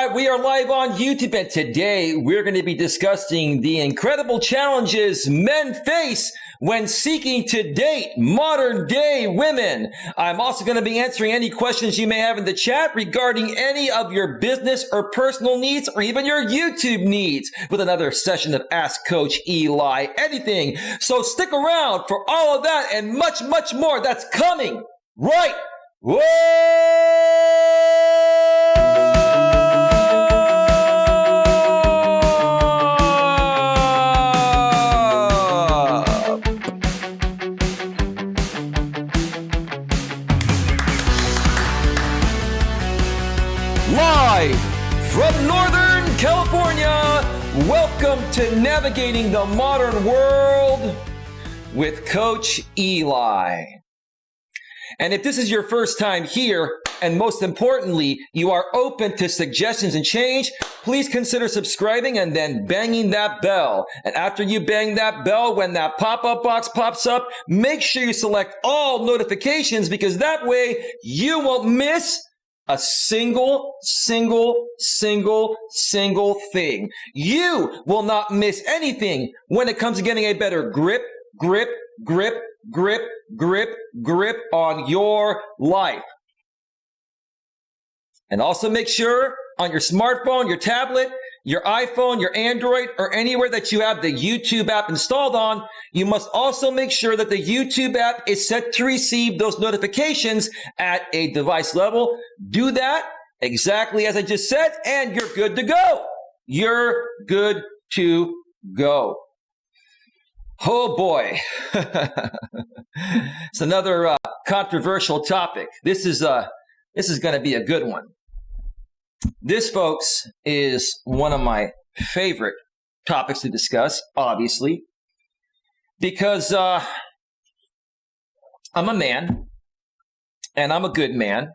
right, we are live on YouTube, and today we're going to be discussing the incredible challenges men face when seeking to date modern day women. I'm also going to be answering any questions you may have in the chat regarding any of your business or personal needs or even your YouTube needs with another session of Ask Coach Eli Anything. So stick around for all of that and much, much more that's coming right. Whoa! Live from Northern California, welcome to Navigating the Modern World with Coach Eli. And if this is your first time here, and most importantly, you are open to suggestions and change, please consider subscribing and then banging that bell. And after you bang that bell, when that pop-up box pops up, make sure you select all notifications, because that way you won't miss a single thing. You will not miss anything when it comes to getting a better grip on your life. And also make sure on your smartphone, your tablet, your iPhone, your Android, or anywhere that you have the YouTube app installed on, you must also make sure that the YouTube app is set to receive those notifications at a device level. Do that exactly as I just said, and you're good to go. You're good to go. Oh boy. It's another controversial topic. This is going to be a good one. This, folks, is one of my favorite topics to discuss, obviously, because I'm a man, and I'm a good man,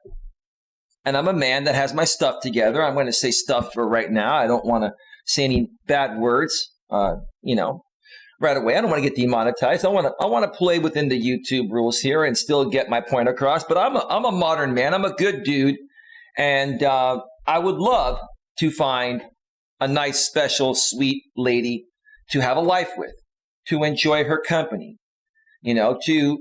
and I'm a man that has my stuff together. I'm going to say stuff for right now. I don't want to say any bad words, right away. I don't want to get demonetized. I want to play within the YouTube rules here and still get my point across. But I'm a modern man. I'm a good dude, and I would love to find a nice, special, sweet lady to have a life with, to enjoy her company, to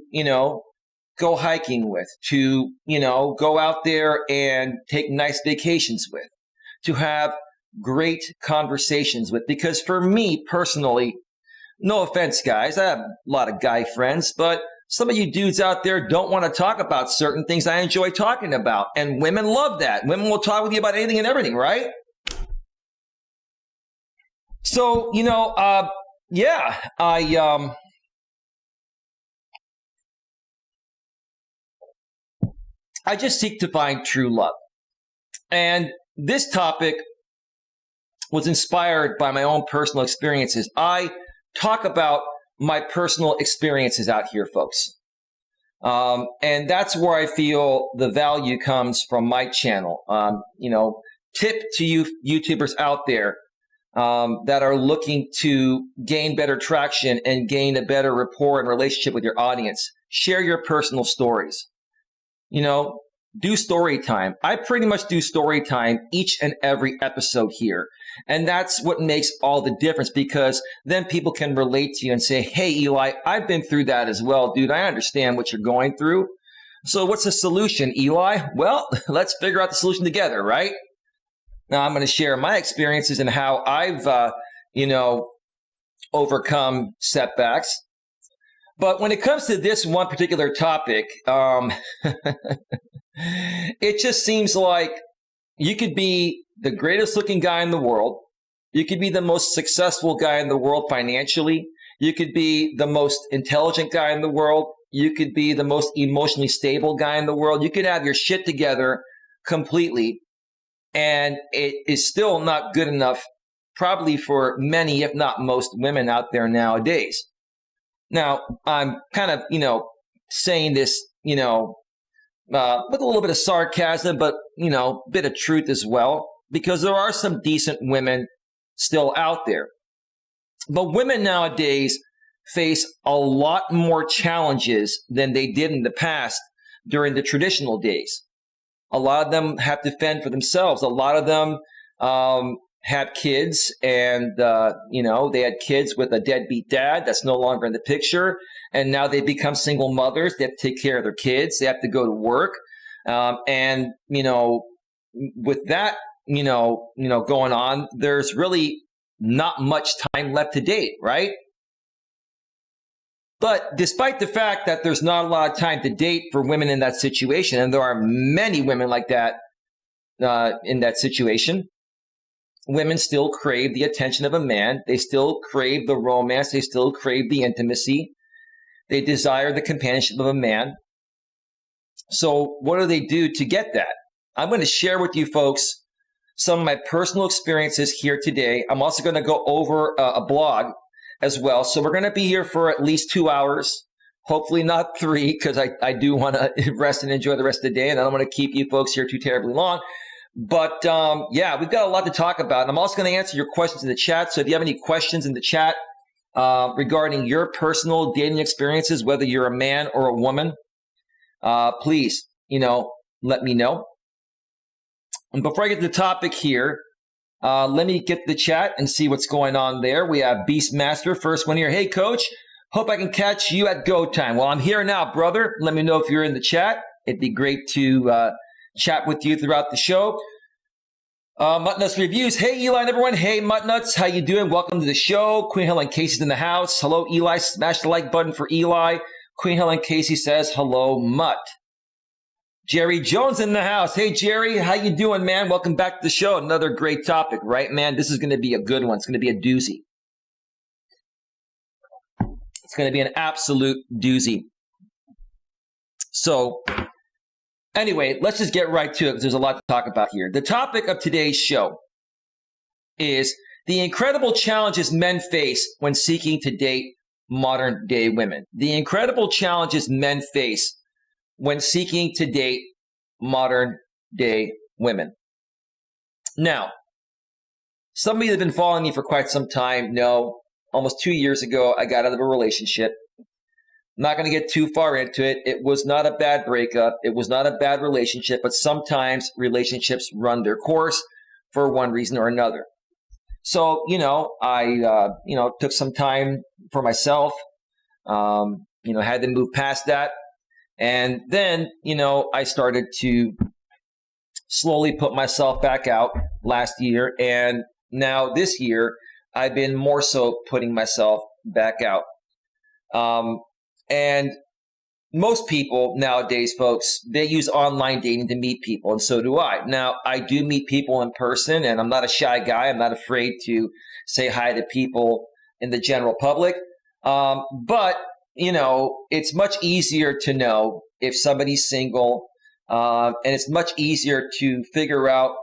go hiking with, to go out there and take nice vacations with, to have great conversations with. Because for me personally, no offense, guys, I have a lot of guy friends, but some of you dudes out there don't want to talk about certain things I enjoy talking about. And women love that. Women will talk with you about anything and everything, right? So, I just seek to find true love. And this topic was inspired by my own personal experiences. I talk about my personal experiences out here, folks. And that's where I feel the value comes from my channel. Tip to you YouTubers out there that are looking to gain better traction and gain a better rapport and relationship with your audience. Share your personal stories. Do story time. I pretty much do story time each and every episode here. And that's what makes all the difference, because then people can relate to you and say, hey, Eli, I've been through that as well, dude. I understand what you're going through. So what's the solution, Eli? Well, let's figure out the solution together, right? Now I'm going to share my experiences and how I've, overcome setbacks. But when it comes to this one particular topic, it just seems like you could be the greatest looking guy in the world. You could be the most successful guy in the world financially. You could be the most intelligent guy in the world. You could be the most emotionally stable guy in the world. You could have your shit together completely, and it is still not good enough, probably for many, if not most women out there nowadays. Now, I'm kind of, saying this, with a little bit of sarcasm, but, a bit of truth as well, because there are some decent women still out there. But women nowadays face a lot more challenges than they did in the past during the traditional days. A lot of them have to fend for themselves. A lot of them have kids, and they had kids with a deadbeat dad that's no longer in the picture, and now they become single mothers. They have to take care of their kids. They have to go to work, and with that, going on, there's really not much time left to date, right? But despite the fact that there's not a lot of time to date for women in that situation, and there are many women like that in that situation, women still crave the attention of a man. They still crave the romance. They still crave the intimacy. They desire the companionship of a man. So what do they do to get that? I'm going to share with you folks some of my personal experiences here today. I'm also going to go over a blog as well. So we're going to be here for at least 2 hours, hopefully not 3, because I do want to rest and enjoy the rest of the day, and I don't want to keep you folks here too terribly long. But we've got a lot to talk about. And I'm also going to answer your questions in the chat. So if you have any questions in the chat regarding your personal dating experiences, whether you're a man or a woman, please, let me know. And before I get to the topic here, let me get the chat and see what's going on there. We have Beastmaster, first one here. Hey, Coach, hope I can catch you at go time. Well, I'm here now, brother. Let me know if you're in the chat. It'd be great to chat with you throughout the show. Muttnuts Reviews. Hey, Eli and everyone. Hey, Muttnuts. How you doing? Welcome to the show. Queen Helen Casey's in the house. Hello, Eli. Smash the like button for Eli. Queen Helen Casey says, hello, Mutt. Jerry Jones in the house. Hey, Jerry. How you doing, man? Welcome back to the show. Another great topic, right, man? This is going to be a good one. It's going to be a doozy. It's going to be an absolute doozy. So anyway, let's just get right to it because there's a lot to talk about here. The topic of today's show is the incredible challenges men face when seeking to date modern day women. The incredible challenges men face when seeking to date modern day women. Now, some of you that have been following me for quite some time know almost 2 years ago, I got out of a relationship. I'm not going to get too far into it. It was not a bad breakup. It was not a bad relationship, but sometimes relationships run their course for one reason or another. So, I took some time for myself, had to move past that. And then, I started to slowly put myself back out last year. And now this year, I've been more so putting myself back out. And most people nowadays, folks, they use online dating to meet people, and so do I. Now, I do meet people in person, and I'm not a shy guy. I'm not afraid to say hi to people in the general public. But, it's much easier to know if somebody's single, and it's much easier to figure out,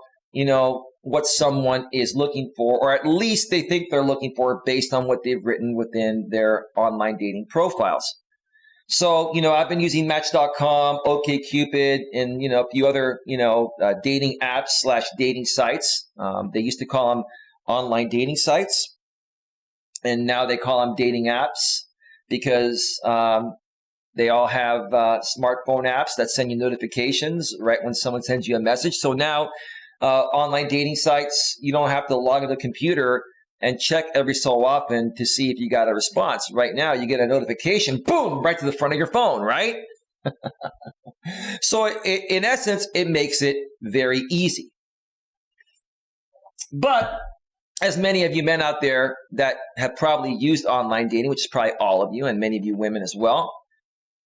what someone is looking for, or at least they think they're looking for based on what they've written within their online dating profiles. So, I've been using Match.com, OkCupid, and, a few other, dating apps / dating sites. They used to call them online dating sites, and now they call them dating apps because they all have smartphone apps that send you notifications right when someone sends you a message. So now online dating sites, you don't have to log into the computer and check every so often to see if you got a response. Right now, you get a notification, boom, right to the front of your phone, right? So in essence, it makes it very easy. But as many of you men out there that have probably used online dating, which is probably all of you and many of you women as well,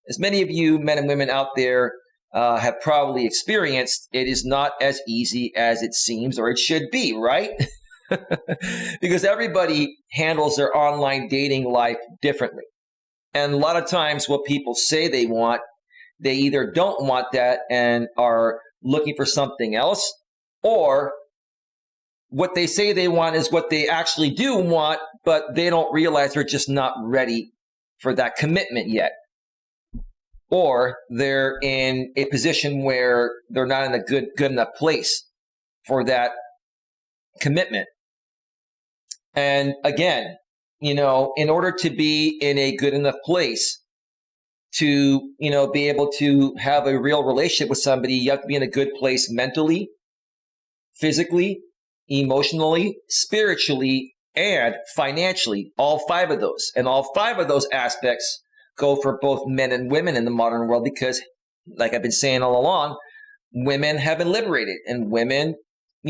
as many of you men and women out there have probably experienced, it is not as easy as it seems or it should be, right? Because everybody handles their online dating life differently. And a lot of times what people say they want, they either don't want that and are looking for something else, or what they say they want is what they actually do want, but they don't realize they're just not ready for that commitment yet. Or they're in a position where they're not in a good enough place for that commitment. And again, in order to be in a good enough place to, be able to have a real relationship with somebody, you have to be in a good place mentally, physically, emotionally, spiritually, and financially. All 5 of those. And all 5 of those aspects go for both men and women in the modern world because, like I've been saying all along, women have been liberated and women,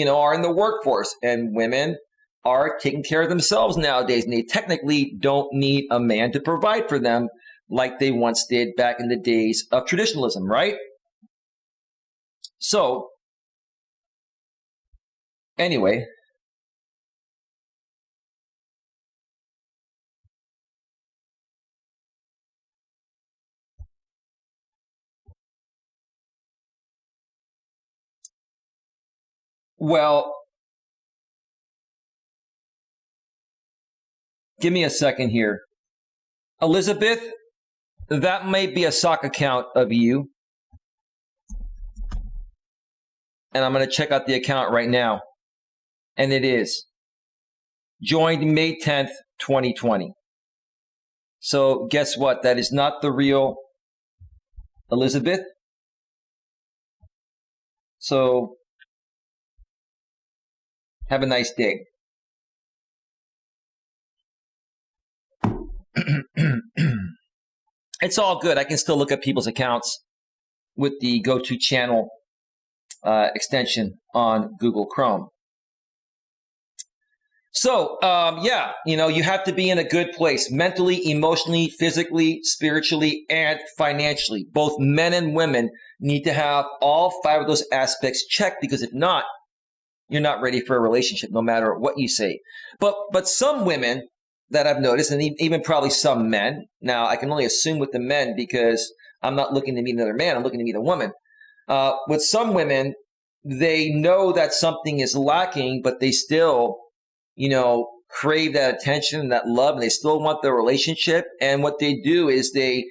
are in the workforce and women are taking care of themselves nowadays. And they technically don't need a man to provide for them like they once did back in the days of traditionalism, right? So, anyway. Well, give me a second here. Elizabeth, that may be a sock account of you. And I'm going to check out the account right now. And it is. Joined May 10th, 2020. So guess what? That is not the real Elizabeth. So have a nice day. It's all good. I can still look at people's accounts with the go-to channel extension on Google Chrome. So, you have to be in a good place mentally, emotionally, physically, spiritually, and financially. Both men and women need to have all 5 of those aspects checked because if not, you're not ready for a relationship, no matter what you say. But some women that I've noticed, and even probably some men, now I can only assume with the men because I'm not looking to meet another man, I'm looking to meet a woman. With some women, they know that something is lacking, but they still, crave that attention and that love, and they still want the relationship. And what they do is they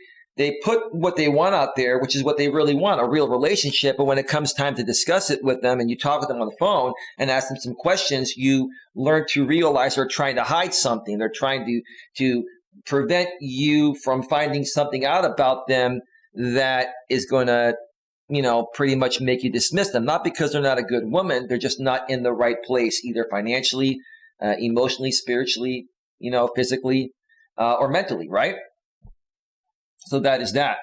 put what they want out there, which is what they really want, a real relationship. But when it comes time to discuss it with them and you talk with them on the phone and ask them some questions, you learn to realize they're trying to hide something. They're trying to prevent you from finding something out about them that is going to, pretty much make you dismiss them. Not because they're not a good woman. They're just not in the right place, either financially, emotionally, spiritually, physically, or mentally, right? So that is that.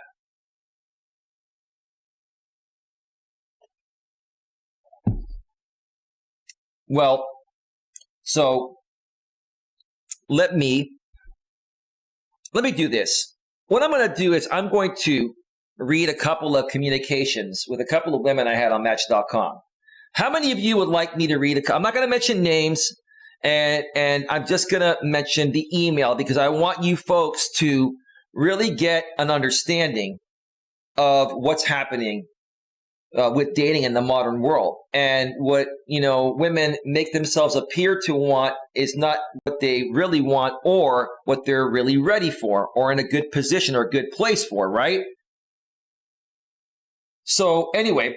Well, so let me do this. What I'm going to do is I'm going to read a couple of communications with a couple of women I had on Match.com. How many of you would like me to read I'm not going to mention names, and I'm just going to mention the email because I want you folks to really get an understanding of what's happening with dating in the modern world. And what, women make themselves appear to want is not what they really want or what they're really ready for or in a good position or a good place for, right? So anyway,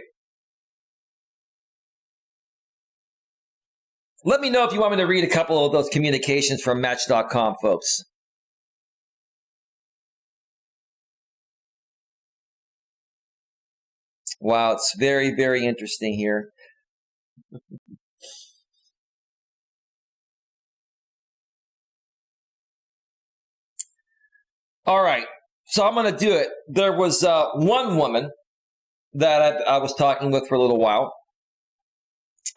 let me know if you want me to read a couple of those communications from Match.com, folks. Wow, it's very, very interesting here. All right, so I'm going to do it. There was one woman that I was talking with for a little while.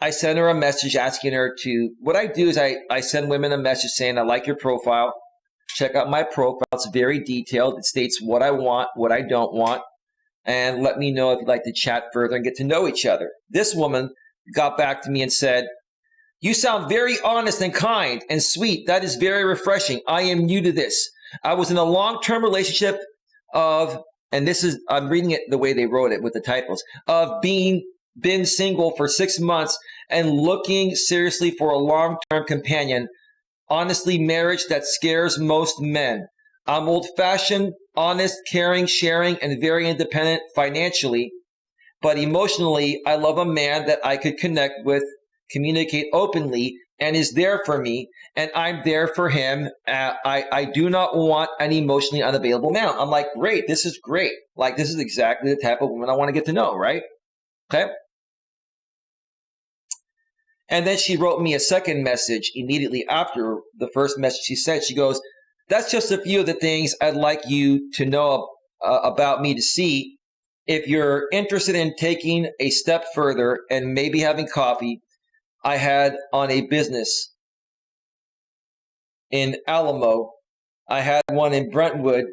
I sent her a message asking her to, what I do is I send women a message saying, I like your profile. Check out my profile. It's very detailed. It states what I want, what I don't want. And let me know if you'd like to chat further and get to know each other. This woman got back to me and said, you sound very honest and kind and sweet. That is very refreshing. I am new to this. I was in a long-term relationship of, and this is, I'm reading it the way they wrote it with the typos, of been single for 6 months and looking seriously for a long-term companion. Honestly, marriage that scares most men. I'm old-fashioned, honest, caring, sharing, and very independent financially. But emotionally, I love a man that I could connect with, communicate openly, and is there for me, and I'm there for him. I do not want an emotionally unavailable man. I'm like, great, this is great. Like, this is exactly the type of woman I want to get to know, right? Okay? And then she wrote me a second message immediately after the first message she sent. She goes, that's just a few of the things I'd like you to know about me to see. If you're interested in taking a step further and maybe having coffee, I had on a business in Alamo. I had one in Brentwood.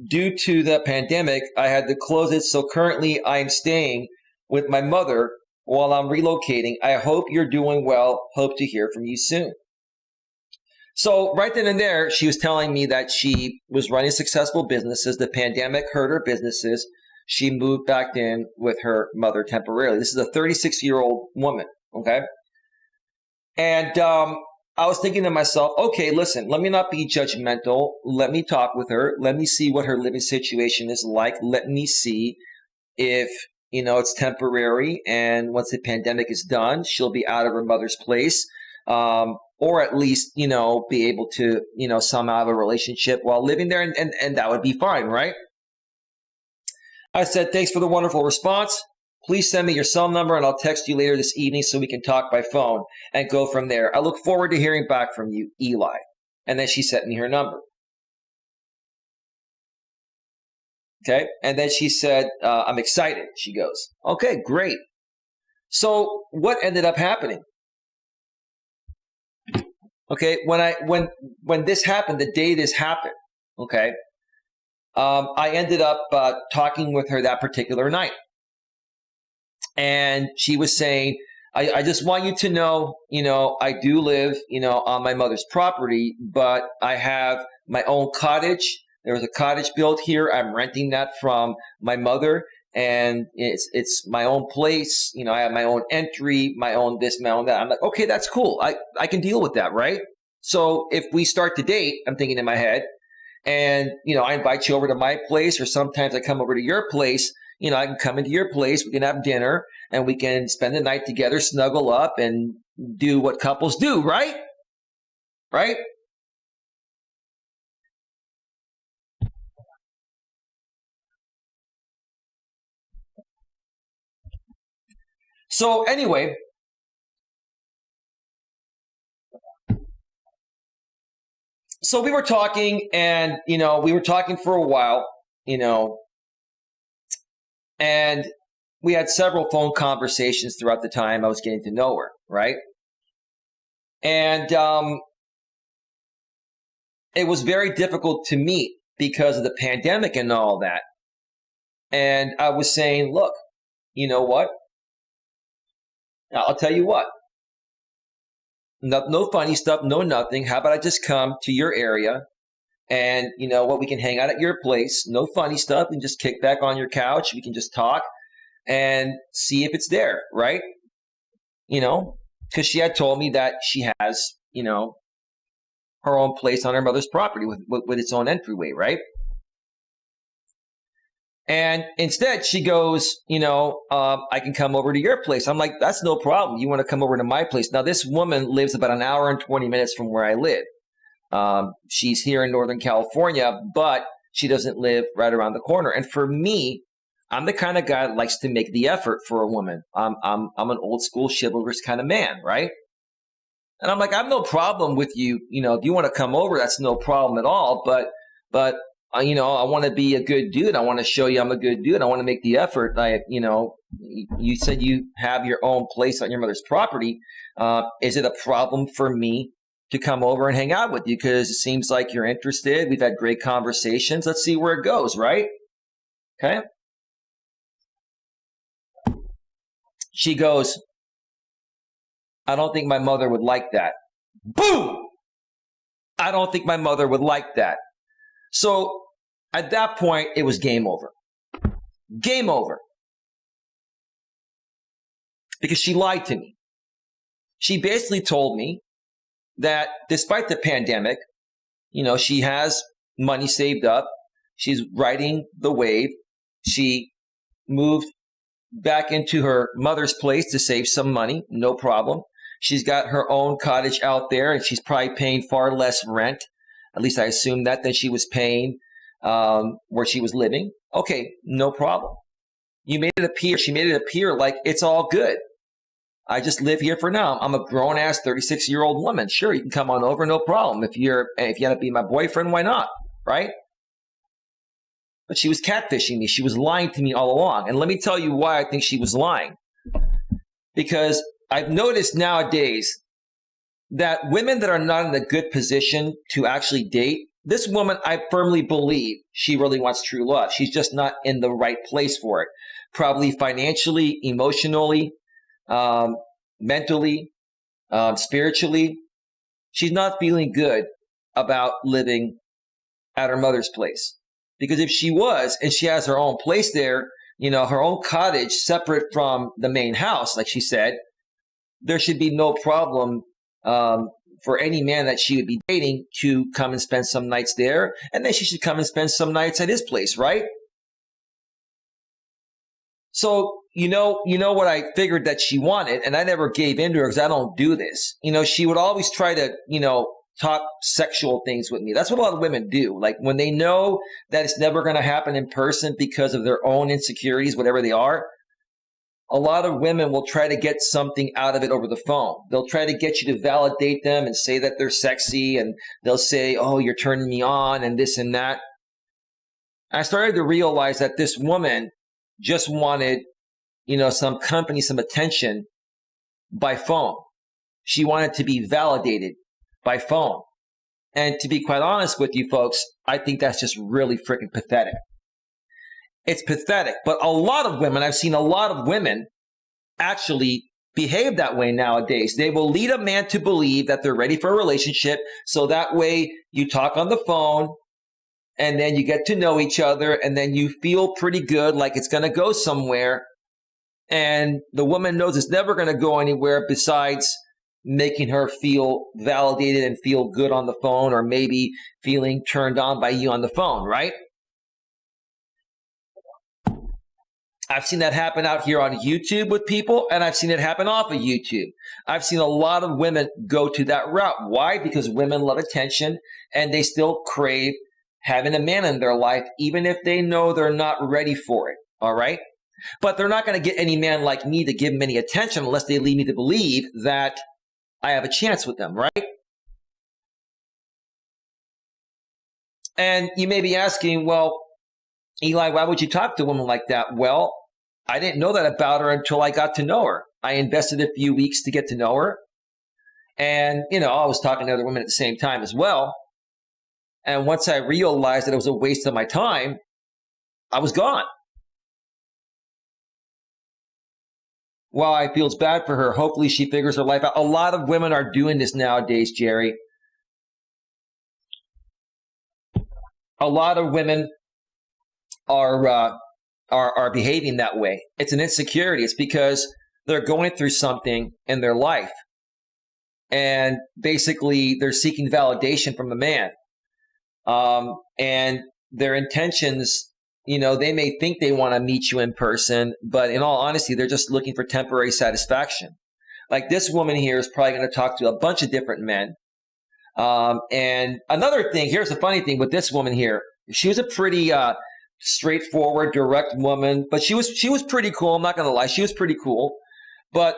Due to the pandemic, I had to close it. So currently I'm staying with my mother while I'm relocating. I hope you're doing well. Hope to hear from you soon. So right then and there, she was telling me that she was running successful businesses. The pandemic hurt her businesses. She moved back in with her mother temporarily. This is a 36-year-old woman, okay? And I was thinking to myself, okay, listen, let me not be judgmental. Let me talk with her. Let me see what her living situation is like. Let me see if, it's temporary. And once the pandemic is done, she'll be out of her mother's place. Or at least, be able to, somehow have a relationship while living there. And that would be fine, right? I said, thanks for the wonderful response. Please send me your cell number and I'll text you later this evening so we can talk by phone and go from there. I look forward to hearing back from you, Eli. And then she sent me her number. Okay. And then she said, I'm excited. She goes, okay, great. So what ended up happening? Okay. When this happened, the day this happened, okay, I ended up talking with her that particular night. And she was saying, I just want you to know, I do live, on my mother's property, but I have my own cottage. There was a cottage built here. I'm renting that from my mother, and it's my own place. I have my own entry, my own this, my own that. I'm like, okay, that's cool. I can deal with that, right? So if we start to date, I'm thinking in my head, and, I invite you over to my place, or sometimes I come over to your place, I can come into your place, we can have dinner, and we can spend the night together, snuggle up, and do what couples do, right? Right? So anyway, so we were talking, and, we were talking for a while, and we had several phone conversations throughout the time I was getting to know her, right? And it was very difficult to meet because of the pandemic and all that. And I was saying, look, you know what? I'll tell you what. No funny stuff, no nothing. How about I just come to your area and, we can hang out at your place. No funny stuff, and just kick back on your couch. We can just talk and see if it's there, right? Because she had told me that she has, her own place on her mother's property with its own entryway, right? And instead she goes, I can come over to your place. I'm like, that's no problem. You want to come over to my place? Now, this woman lives about an hour and 20 minutes from where I live. She's here in Northern California, but she doesn't live right around the corner. And for me, I'm the kind of guy that likes to make the effort for a woman. I'm an old school chivalrous kind of man, right? And I'm like, I have no problem with you. If you want to come over, that's no problem at all. But I want to be a good dude. I want to show you I'm a good dude. I want to make the effort. You said you have your own place on your mother's property. Is it a problem for me to come over and hang out with you? Because it seems like you're interested. We've had great conversations. Let's see where it goes, right? Okay. She goes, I don't think my mother would like that. Boom! I don't think my mother would like that. So at that point, it was game over. Game over. Because she lied to me. She basically told me that despite the pandemic, she has money saved up. She's riding the wave. She moved back into her mother's place to save some money. No problem. She's got her own cottage out there, and she's probably paying far less rent. At least I assume that than she was paying where she was living. Okay, no problem. She made it appear like it's all good. I just live here for now. I'm a grown ass 36-year-old woman. Sure, you can come on over, no problem. If you had to be my boyfriend, why not? Right? But she was catfishing me. She was lying to me all along. And let me tell you why I think she was lying. Because I've noticed nowadays that women that are not in a good position to actually date, this woman, I firmly believe she really wants true love. She's just not in the right place for it. Probably financially, emotionally, mentally, spiritually. She's not feeling good about living at her mother's place. Because if she was, and she has her own place there, her own cottage separate from the main house, like she said, there should be no problem for any man that she would be dating to come and spend some nights there. And then she should come and spend some nights at his place, right? So, you know what I figured that she wanted, and I never gave in to her because I don't do this. She would always try to, talk sexual things with me. That's what a lot of women do. Like when they know that it's never going to happen in person because of their own insecurities, whatever they are, a lot of women will try to get something out of it over the phone. They'll try to get you to validate them and say that they're sexy, and they'll say, oh, you're turning me on and this and that. I started to realize that this woman just wanted, some company, some attention by phone. She wanted to be validated by phone. And to be quite honest with you folks, I think that's just really freaking pathetic. It's pathetic. But I've seen a lot of women actually behave that way nowadays. They will lead a man to believe that they're ready for a relationship. So that way you talk on the phone and then you get to know each other and then you feel pretty good, like it's going to go somewhere. And the woman knows it's never going to go anywhere besides making her feel validated and feel good on the phone, or maybe feeling turned on by you on the phone, right? I've seen that happen out here on YouTube with people, and I've seen it happen off of YouTube. I've seen a lot of women go to that route. Why? Because women love attention, and they still crave having a man in their life, even if they know they're not ready for it, all right? But they're not going to get any man like me to give them any attention unless they lead me to believe that I have a chance with them, right? And you may be asking, well, Eli, why would you talk to a woman like that? Well, I didn't know that about her until I got to know her. I invested a few weeks to get to know her. And, I was talking to other women at the same time as well. And once I realized that it was a waste of my time, I was gone. While I feels bad for her, hopefully she figures her life out. A lot of women are doing this nowadays, Jerry. A lot of women are behaving that way. It's an insecurity. It's because they're going through something in their life, and basically they're seeking validation from a man. And their intentions, they may think they want to meet you in person, but in all honesty, they're just looking for temporary satisfaction. Like this woman here is probably going to talk to a bunch of different men. And another thing, here's the funny thing with this woman here. She was a pretty straightforward, direct woman, but she was pretty cool. I'm not going to lie. She was pretty cool. But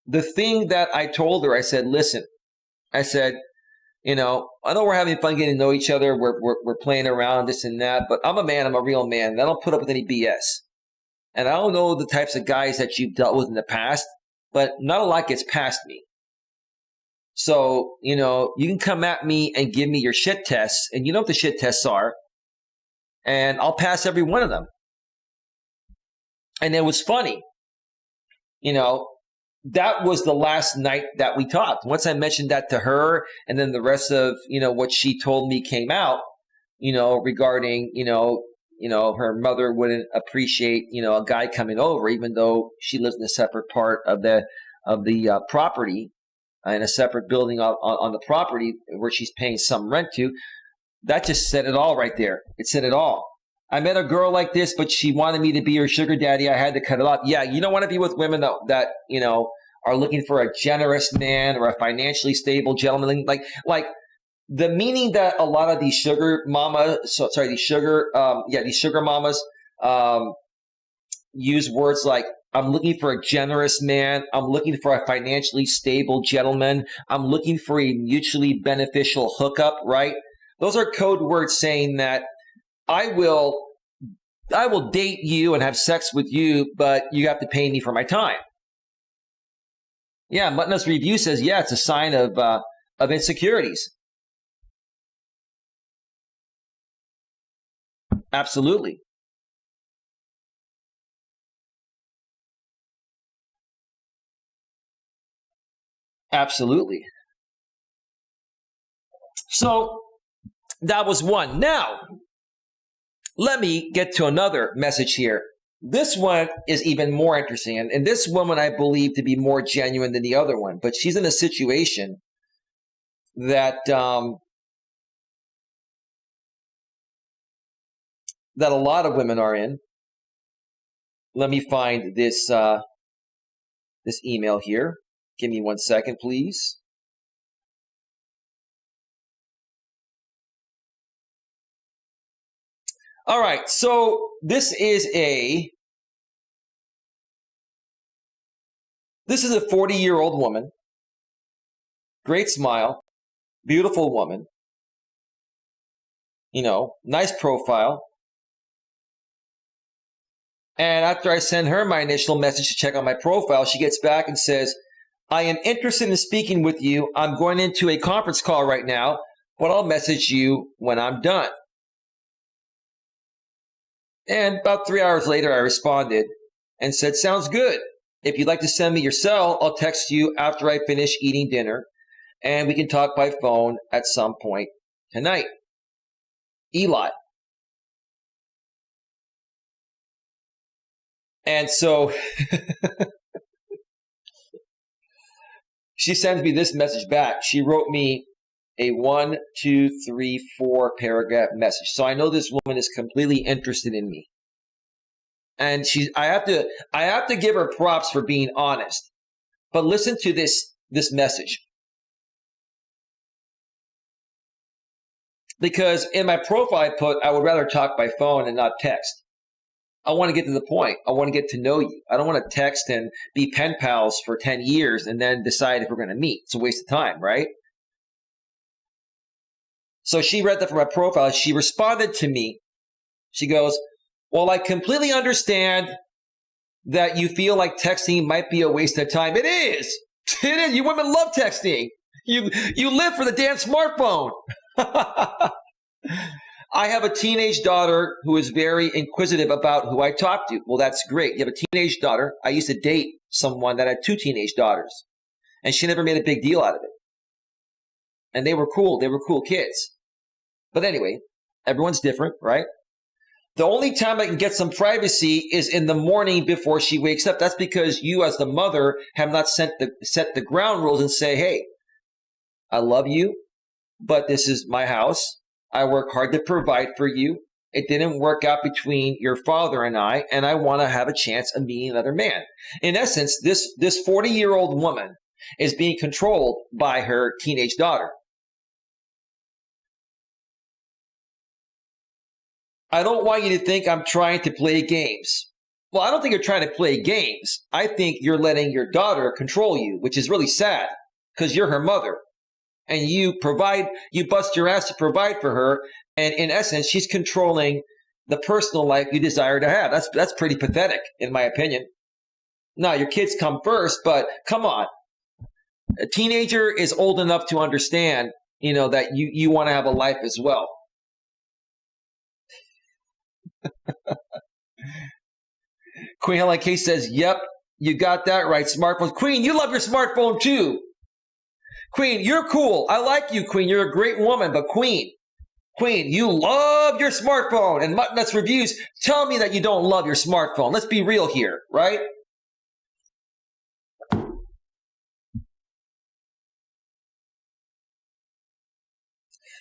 the thing that I told her, I said, listen, I said, I know we're having fun getting to know each other. We're playing around, this and that, but I'm a man. I'm a real man. And I don't put up with any BS. And I don't know the types of guys that you've dealt with in the past, but not a lot gets past me. So, you can come at me and give me your shit tests, and you know what the shit tests are, and I'll pass every one of them. And it was funny. That was the last night that we talked. Once I mentioned that to her, and then the rest of, what she told me came out, regarding, her mother wouldn't appreciate, a guy coming over, even though she lives in a separate part of the property, in a separate building on the property where she's paying some rent to. That just said it all right there. It said it all. I met a girl like this, but she wanted me to be her sugar daddy. I had to cut it off. Yeah, you don't want to be with women that are looking for a generous man or a financially stable gentleman. Like the meaning that a lot of these sugar mamas, these sugar mamas use words like I'm looking for a generous man. I'm looking for a financially stable gentleman. I'm looking for a mutually beneficial hookup, right? Those are code words saying that I will date you and have sex with you, but you have to pay me for my time. Yeah, Melas review says, yeah, it's a sign of insecurities. Absolutely. Absolutely. So that was one. Now, let me get to another message here. This one is even more interesting. And this woman I believe to be more genuine than the other one. But she's in a situation that that a lot of women are in. Let me find this this email here. Give me 1 second, please. All right, so this is a 40-year-old woman. Great smile, beautiful woman. You know, nice profile. And after I send her my initial message to check on my profile, she gets back and says, I am interested in speaking with you. I'm going into a conference call right now, but I'll message you when I'm done. And about 3 hours later, I responded and said, sounds good. If you'd like to send me your cell, I'll text you after I finish eating dinner, and we can talk by phone at some point tonight. Eli. And so she sends me this message back. She wrote me a 1, 2, 3, 4 paragraph message. So I know this woman is completely interested in me. And I have to give her props for being honest. But listen to this message. Because in my profile I put, I would rather talk by phone and not text. I want to get to the point. I want to get to know you. I don't want to text and be pen pals for 10 years and then decide if we're going to meet. It's a waste of time, right? So she read that from my profile. She responded to me. She goes, well, I completely understand that you feel like texting might be a waste of time. It is. It is. You women love texting. You live for the damn smartphone. I have a teenage daughter who is very inquisitive about who I talk to. Well, that's great. You have a teenage daughter. I used to date someone that had 2 teenage daughters, and she never made a big deal out of it. And they were cool. They were cool kids. But anyway, everyone's different, right? The only time I can get some privacy is in the morning before she wakes up. That's because you as the mother have not set the ground rules and say, hey, I love you, but this is my house. I work hard to provide for you. It didn't work out between your father and I want to have a chance of meeting another man. In essence, this 40-year-old woman is being controlled by her teenage daughter. I don't want you to think I'm trying to play games. Well, I don't think you're trying to play games. I think you're letting your daughter control you, which is really sad because you're her mother. And you bust your ass to provide for her. And in essence, she's controlling the personal life you desire to have. That's pretty pathetic, in my opinion. Now, your kids come first, but come on. A teenager is old enough to understand, that you want to have a life as well. Queen LK says, yep, you got that right. Smartphones. Queen, you love your smartphone too. Queen, you're cool. I like you, Queen. You're a great woman, but Queen, you love your smartphone. And Melas Reviews, tell me that you don't love your smartphone. Let's be real here, right?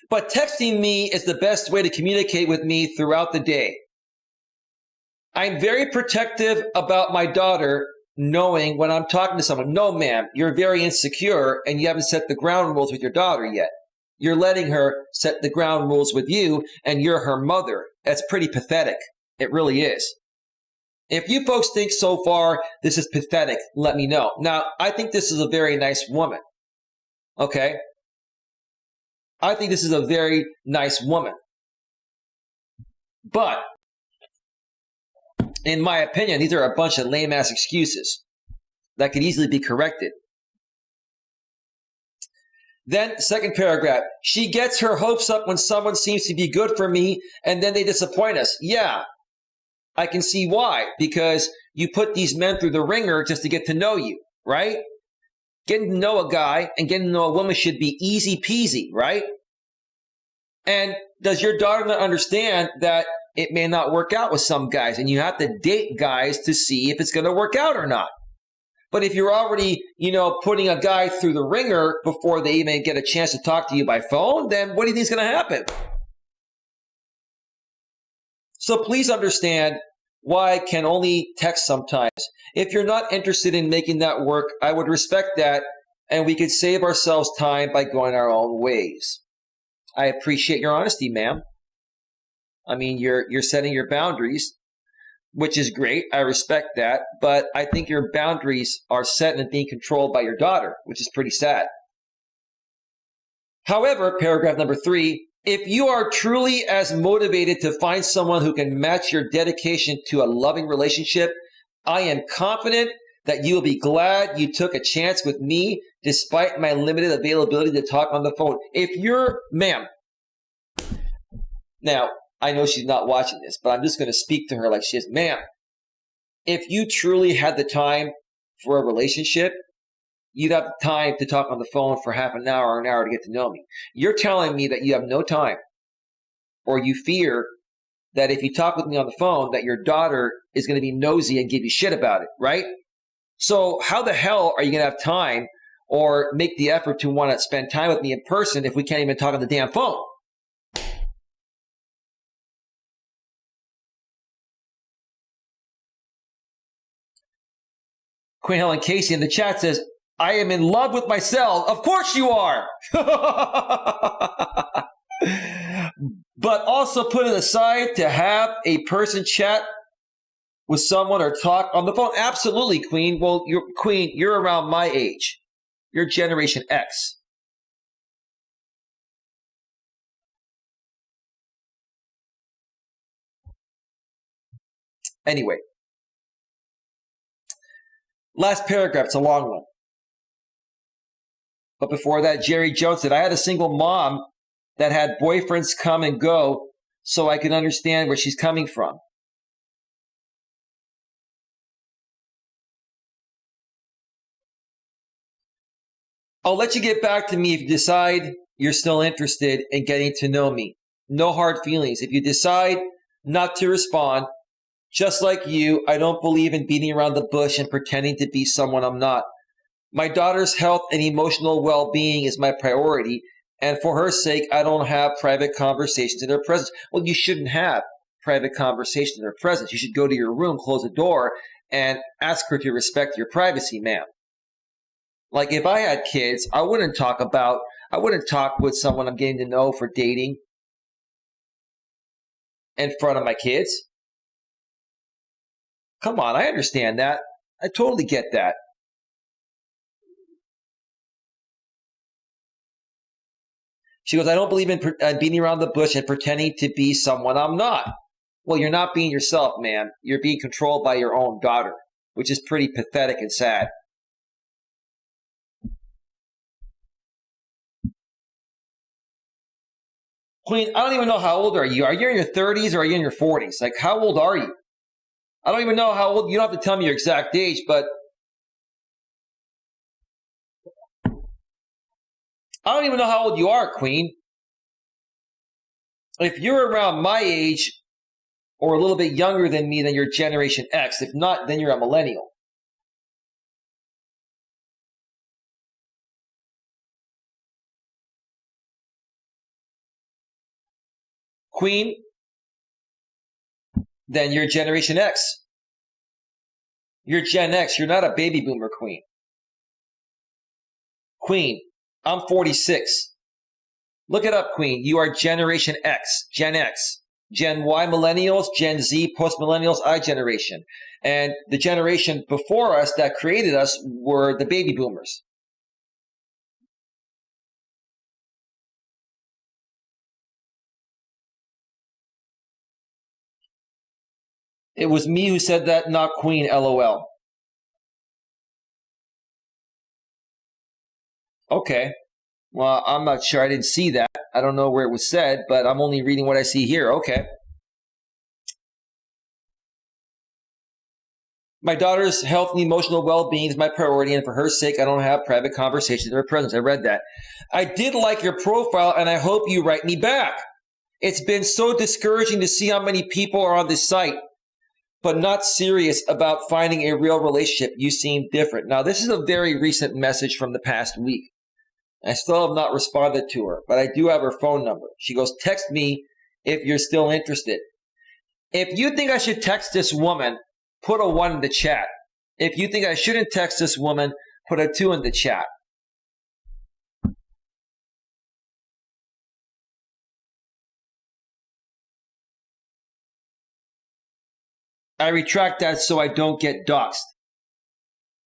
But texting me is the best way to communicate with me throughout the day. I'm very protective about my daughter knowing when I'm talking to someone, no, ma'am, you're very insecure and you haven't set the ground rules with your daughter yet. You're letting her set the ground rules with you and you're her mother. That's pretty pathetic. It really is. If you folks think so far this is pathetic, let me know. Now, I think this is a very nice woman. Okay? I think this is a very nice woman. But, in my opinion, these are a bunch of lame-ass excuses that could easily be corrected. Then, second paragraph, she gets her hopes up when someone seems to be good for me, and then they disappoint us. Yeah, I can see why. Because you put these men through the ringer just to get to know you, right? Getting to know a guy and getting to know a woman should be easy peasy, right? And does your daughter not understand that it may not work out with some guys, and you have to date guys to see if it's going to work out or not? But if you're already, putting a guy through the ringer before they even get a chance to talk to you by phone, then what do you think is going to happen? So please understand why I can only text sometimes. If you're not interested in making that work, I would respect that, and we could save ourselves time by going our own ways. I appreciate your honesty, ma'am. I mean, you're setting your boundaries, which is great. I respect that. But I think your boundaries are set and being controlled by your daughter, which is pretty sad. However, paragraph number 3, if you are truly as motivated to find someone who can match your dedication to a loving relationship, I am confident that you will be glad you took a chance with me despite my limited availability to talk on the phone. If you're, ma'am, now, I know she's not watching this, but I'm just going to speak to her like she is. Ma'am, if you truly had the time for a relationship, you'd have the time to talk on the phone for half an hour or an hour to get to know me. You're telling me that you have no time, or you fear that if you talk with me on the phone, that your daughter is going to be nosy and give you shit about it, right? So how the hell are you going to have time or make the effort to want to spend time with me in person if we can't even talk on the damn phone? Queen Helen Casey in the chat says, I am in love with myself. Of course you are. But also put it aside to have a person chat with someone or talk on the phone. Absolutely, Queen. Well, you're around my age. You're Generation X. Anyway. Last paragraph, it's a long one. But before that, Jerry Jones said, I had a single mom that had boyfriends come and go so I could understand where she's coming from. I'll let you get back to me if you decide you're still interested in getting to know me. No hard feelings. If you decide not to respond, just like you, I don't believe in beating around the bush and pretending to be someone I'm not. My daughter's health and emotional well-being is my priority, and for her sake, I don't have private conversations in her presence. Well, you shouldn't have private conversations in her presence. You should go to your room, close the door, and ask her to respect your privacy, ma'am. Like if I had kids, I wouldn't talk with someone I'm getting to know for dating in front of my kids. Come on, I understand that. I totally get that. She goes, I don't believe in beating around the bush and pretending to be someone I'm not. Well, you're not being yourself, man. You're being controlled by your own daughter, which is pretty pathetic and sad. Queen, I don't even know how old are you. Are you in your 30s or are you in your 40s? Like, how old are you? I don't even know how old. You don't have to tell me your exact age, but I don't even know how old you are, Queen. If you're around my age or a little bit younger than me, then you're Generation X. If not, then you're a millennial. Queen, then you're Generation X. You're Gen X. You're not a baby boomer, Queen. Queen, I'm 46. Look it up, Queen. You are Generation X. Gen X. Gen Y millennials, Gen Z, post-millennials, I generation. And the generation before us that created us were the baby boomers. It was me who said that, not Queen, LOL. Okay. Well, I'm not sure. I didn't see that. I don't know where it was said, but I'm only reading what I see here. Okay. My daughter's health and emotional well-being is my priority, and for her sake, I don't have private conversations in her presence. I read that. I did like your profile, and I hope you write me back. It's been so discouraging to see how many people are on this site, but not serious about finding a real relationship. You seem different. Now, this is a very recent message from the past week. I still have not responded to her, but I do have her phone number. She goes, text me if you're still interested. If you think I should text this woman, put a 1 in the chat. If you think I shouldn't text this woman, put a 2 in the chat. I retract that so I don't get doxxed.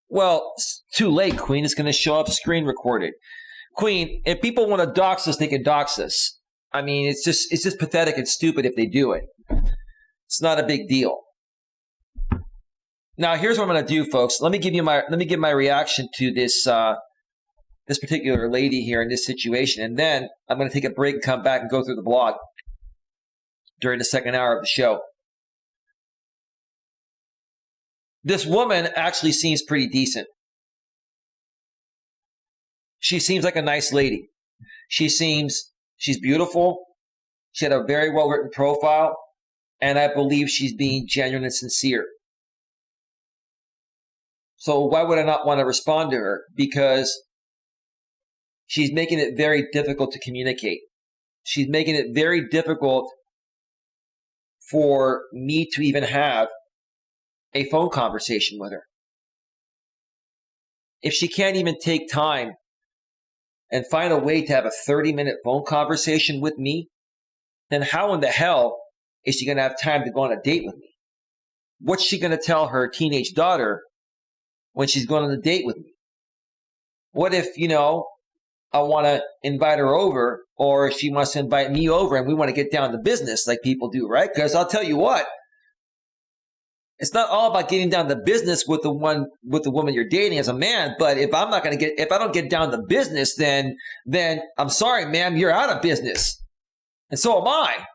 Well, it's too late, Queen. It's going to show up screen recorded. Queen, if people want to dox us, they can dox us. I mean, it's just pathetic and stupid if they do it. It's not a big deal. Now, here's what I'm going to do, folks. Let me give my reaction to this this particular lady here in this situation, and then I'm going to take a break and come back and go through the blog during the second hour of the show. This woman actually seems pretty decent. She seems like a nice lady. She's beautiful. She had a very well-written profile, and I believe she's being genuine and sincere. So why would I not want to respond to her? Because she's making it very difficult to communicate. She's making it very difficult for me to even have a phone conversation with her. If she can't even take time and find a way to have a 30-minute phone conversation with me, then how in the hell is she going to have time to go on a date with me? What's she going to tell her teenage daughter when she's going on a date with me? What if, I want to invite her over, or she wants to invite me over and we want to get down to business like people do, right? Because I'll tell you what, it's not all about getting down to business with the woman you're dating as a man. But if I don't get down to business, then I'm sorry, ma'am, you're out of business. And so am I.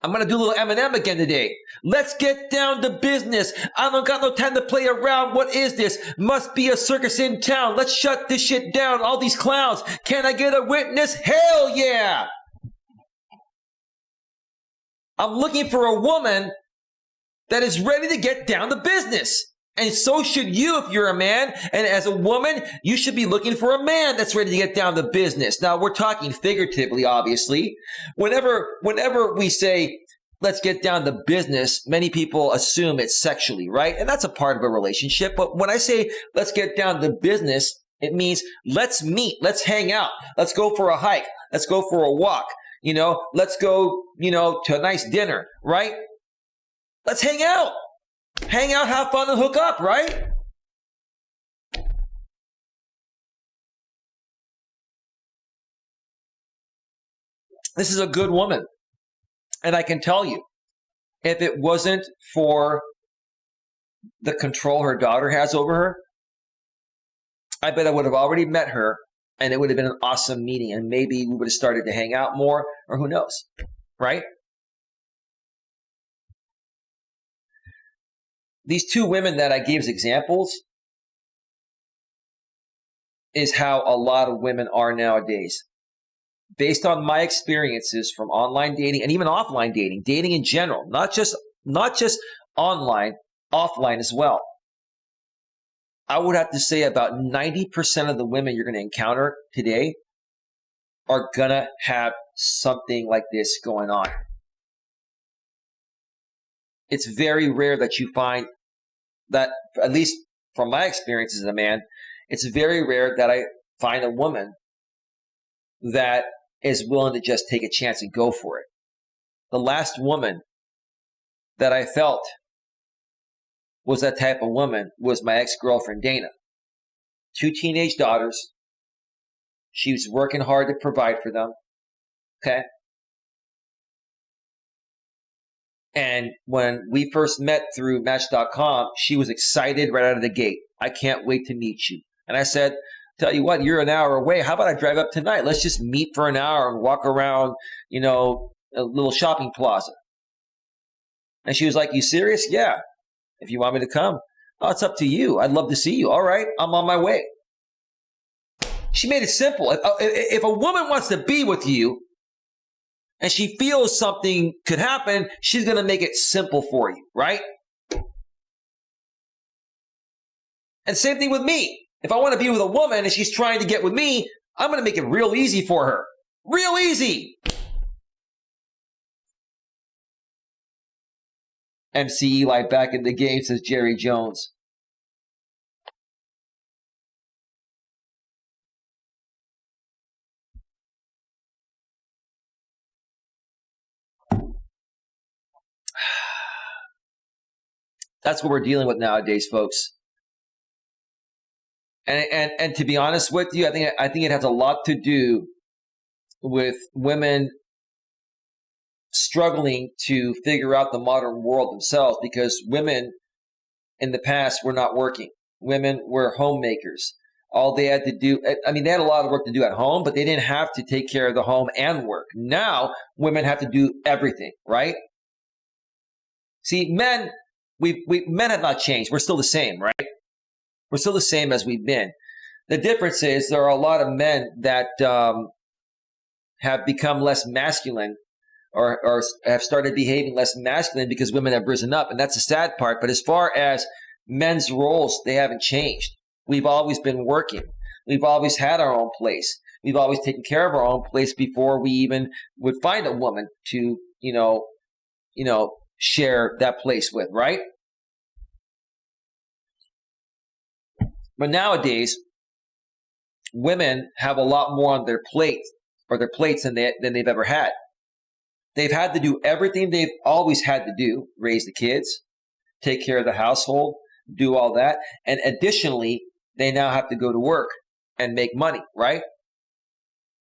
I'm going to do a little Eminem again today. Let's get down to business. I don't got no time to play around. What is this? Must be a circus in town. Let's shut this shit down. All these clowns. Can I get a witness? Hell yeah. I'm looking for a woman that is ready to get down to business. And so should you if you're a man. And as a woman, you should be looking for a man that's ready to get down to business. Now, we're talking figuratively, obviously. Whenever we say, let's get down to business, many people assume it's sexually, right? And that's a part of a relationship. But when I say, let's get down to business, it means let's meet, let's hang out, let's go for a hike, let's go for a walk, let's go, to a nice dinner, right? Let's hang out. Hang out, have fun, and hook up, right? This is a good woman. And I can tell you, if it wasn't for the control her daughter has over her, I bet I would have already met her and it would have been an awesome meeting. And maybe we would have started to hang out more, or who knows, right? These two women that I gave as examples is how a lot of women are nowadays. Based on my experiences from online dating and even offline dating in general, not just online, offline as well. I would have to say about 90% of the women you're going to encounter today are going to have something like this going on. It's very rare that you find that, at least from my experience as a man, it's very rare that I find a woman that is willing to just take a chance and go for it. The last woman that I felt was that type of woman was my ex-girlfriend, Dana. 2 teenage daughters. She was working hard to provide for them. Okay. And when we first met through Match.com, she was excited right out of the gate. I can't wait to meet you. And I said, tell you what, you're an hour away. How about I drive up tonight? Let's just meet for an hour and walk around, a little shopping plaza. And she was like, you serious? Yeah. If you want me to come. Oh, it's up to you. I'd love to see you. All right. I'm on my way. She made it simple. If a woman wants to be with you and she feels something could happen, she's going to make it simple for you, right? And same thing with me. If I want to be with a woman and she's trying to get with me, I'm going to make it real easy for her. Real easy. MC Eli back in the game, says Jerry Jones. That's what we're dealing with nowadays, folks. And to be honest with you, I think it has a lot to do with women struggling to figure out the modern world themselves, because women in the past were not working. Women were homemakers. All they had to do, they had a lot of work to do at home, but they didn't have to take care of the home and work. Now, women have to do everything, right? See, men have not changed. We're still the same, right? We're still the same as we've been. The difference is there are a lot of men that have become less masculine or have started behaving less masculine because women have risen up. And that's the sad part. But as far as men's roles, they haven't changed. We've always been working. We've always had our own place. We've always taken care of our own place before we even would find a woman to, share that place with, right? But nowadays, women have a lot more on their plate or their plates than they've ever had. They've had to do everything they've always had to do: raise the kids, take care of the household, do all that. And additionally, they now have to go to work and make money, right?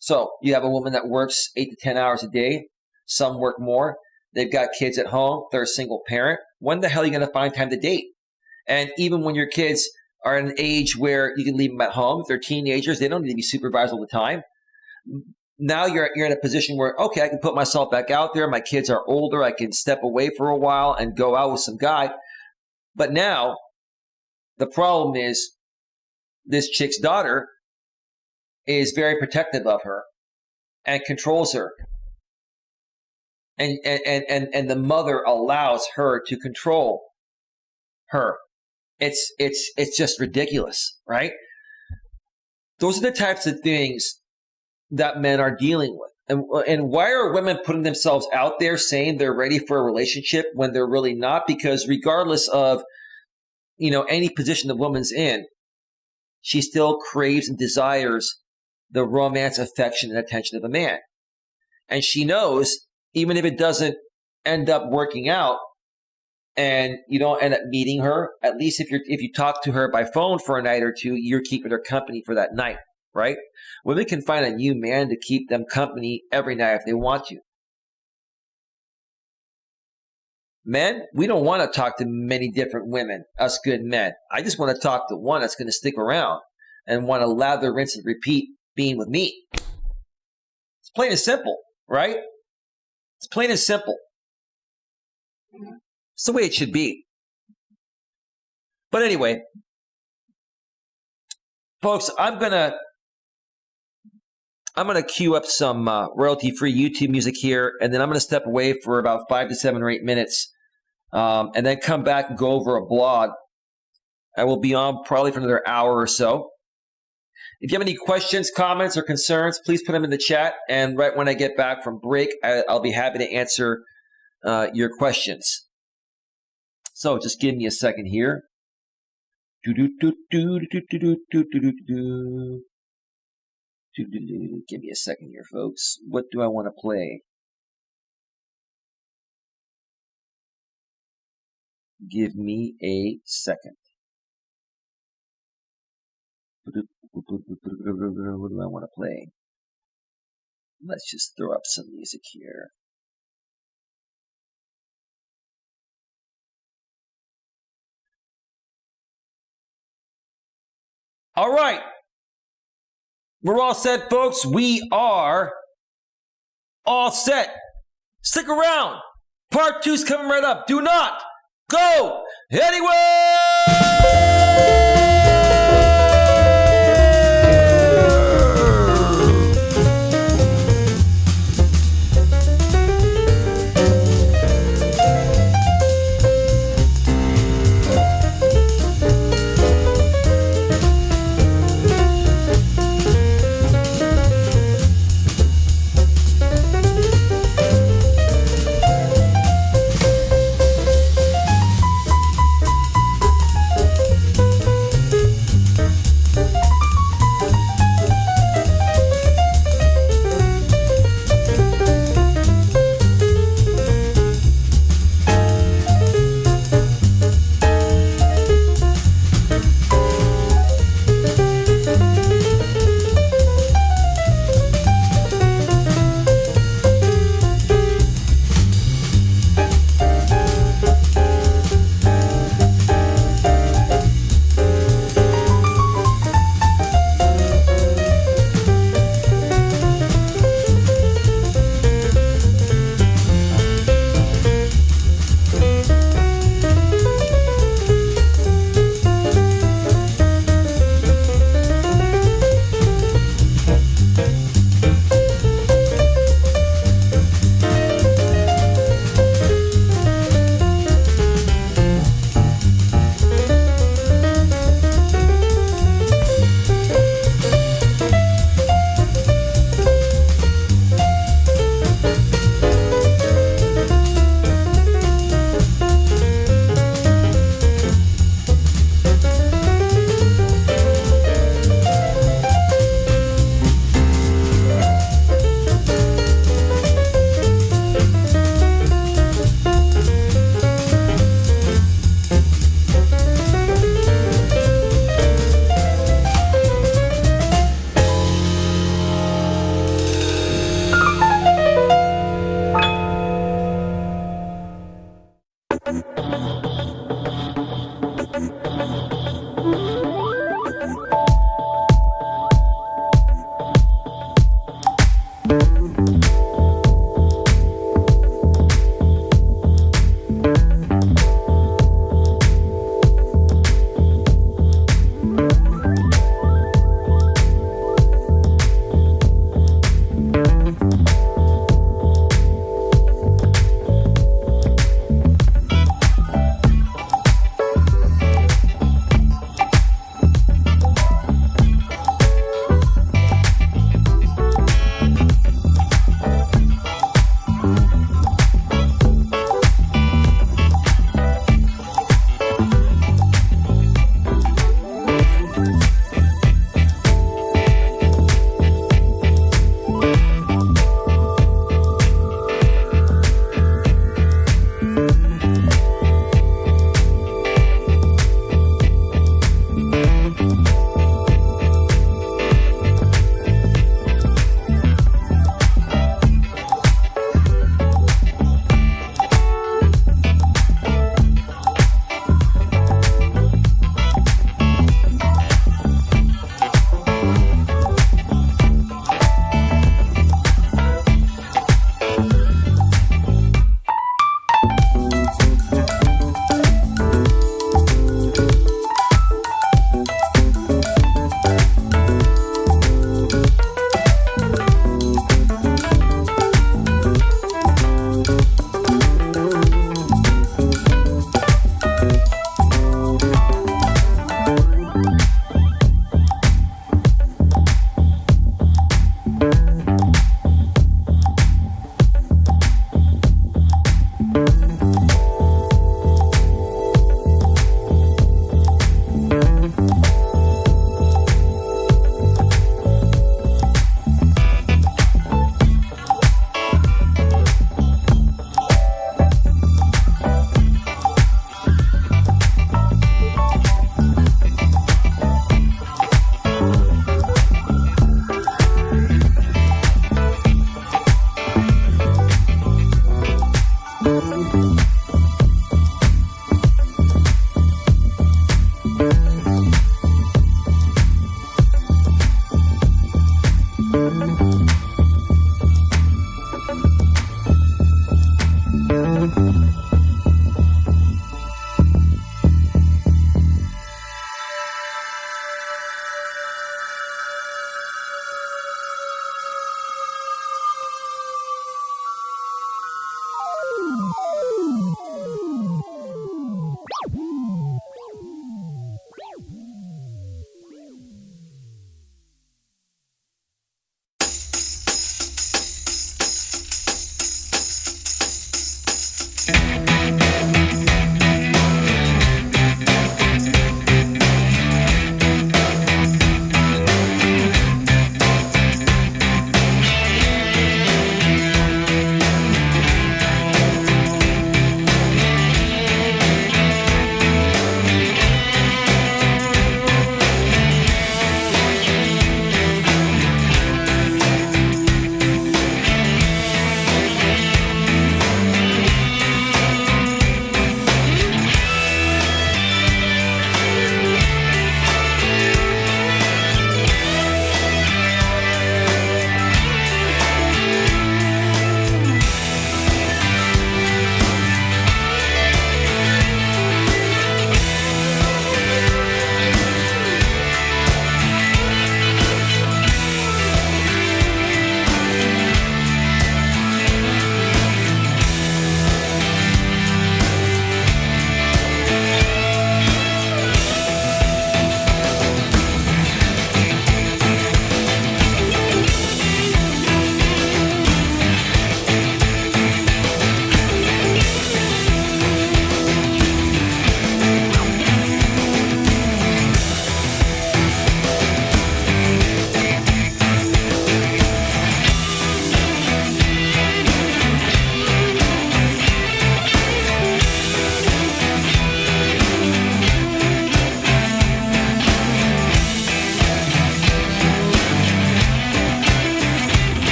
So you have a woman that works 8 to 10 hours a day. Some work more. They've got kids at home. They're a single parent. When the hell are you going to find time to date? And even when your kids are at an age where you can leave them at home, if they're teenagers, they don't need to be supervised all the time. Now you're in a position where, okay, I can put myself back out there. My kids are older. I can step away for a while and go out with some guy. But now the problem is this chick's daughter is very protective of her and controls her. And the mother allows her to control her. It's just ridiculous, right? Those are the types of things that men are dealing with. And why are women putting themselves out there saying they're ready for a relationship when they're really not? Because regardless of, any position the woman's in, she still craves and desires the romance, affection, and attention of a man. And she knows, even if it doesn't end up working out and you don't end up meeting her, at least if you talk to her by phone for a night or two, you're keeping her company for that night, right? Women can find a new man to keep them company every night if they want to. Men, we don't want to talk to many different women, us good men. I just want to talk to one that's going to stick around and want to lather, rinse, and repeat being with me. It's plain and simple, right? It's plain and simple. It's the way it should be. But anyway, folks, I'm gonna queue up some royalty-free YouTube music here, and then I'm gonna step away for about 5 to 7 or 8 minutes, and then come back and go over a blog. I will be on probably for another hour or so. If you have any questions, comments, or concerns, please put them in the chat. And right when I get back from break, I'll be happy to answer your questions. So just give me a second here. Give me a second here, folks. What do I want to play? Give me a second. What do I want to play? Let's just throw up some music here. All right. We're all set, folks. We are all set. Stick around. Part 2 is coming right up. Do not go anywhere!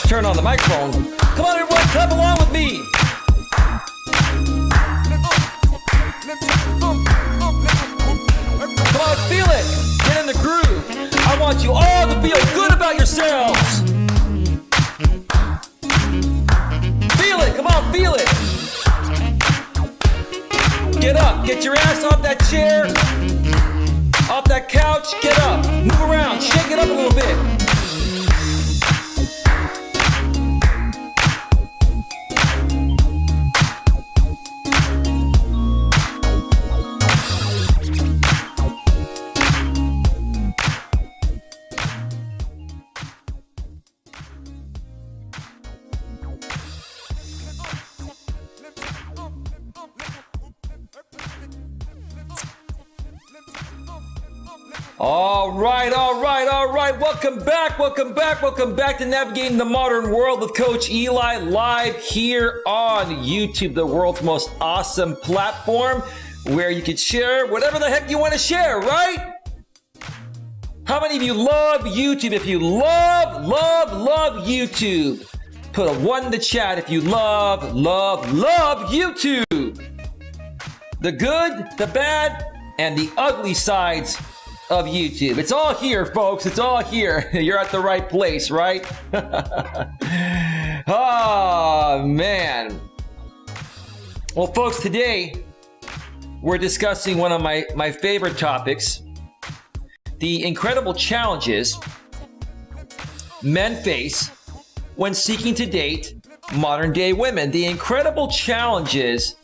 turn on the microphone. Come on, everyone, clap along with me. Come on, feel it. Get in the groove. I want you all to feel good about yourselves. Feel it. Come on, feel it. Get up. Get your ass off that chair. Off that couch. Get up. Move around. Shake it up a little bit. All right. Welcome back to Navigating the Modern World with Coach Eli, live here on YouTube, the world's most awesome platform where you can share whatever the heck you want to share, right? How many of you love YouTube? If you love YouTube, put a 1 in the chat if you love YouTube. The good, the bad, and the ugly sides of YouTube. It's all here, folks. It's all here. You're at the right place, right? Oh, man. Well, folks, today we're discussing one of my favorite topics, the incredible challenges men face when seeking to date modern-day women. The incredible challenges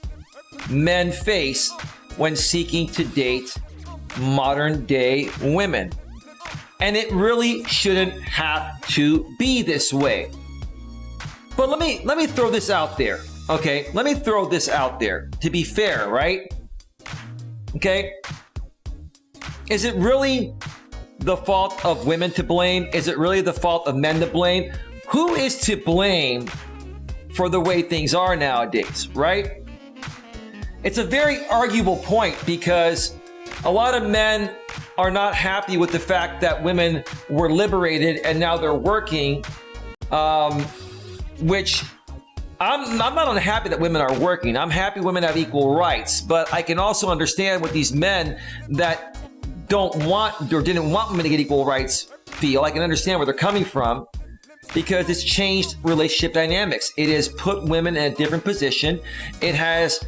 men face when seeking to date modern-day women. And it really shouldn't have to be this way. But let me throw this out there, okay? Let me throw this out there to be fair, right? Okay? Is it really the fault of women to blame? Is it really the fault of men to blame? Who is to blame for the way things are nowadays, right? It's a very arguable point because a lot of men are not happy with the fact that women were liberated and now they're working, which I'm not unhappy that women are working. I'm happy women have equal rights, but I can also understand what these men that don't want or didn't want women to get equal rights feel. I can understand where they're coming from because it's changed relationship dynamics. It has put women in a different position. It has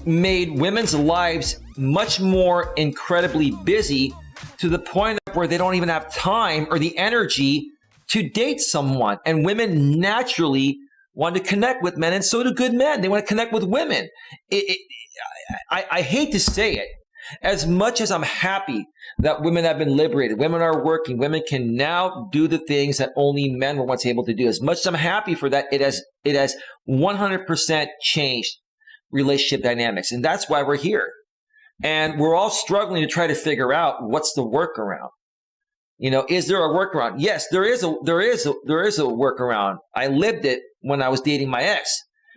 made women's lives much more incredibly busy to the point where they don't even have time or the energy to date someone. And women naturally want to connect with men, and so do good men. They want to connect with women. I hate to say it. As much as I'm happy that women have been liberated, women are working, women can now do the things that only men were once able to do. As much as I'm happy for that, it has 100% changed relationship dynamics. And that's why we're here. And we're all struggling to try to figure out what's the workaround. You know, is there a workaround? Yes, there is a workaround. I lived it when I was dating my ex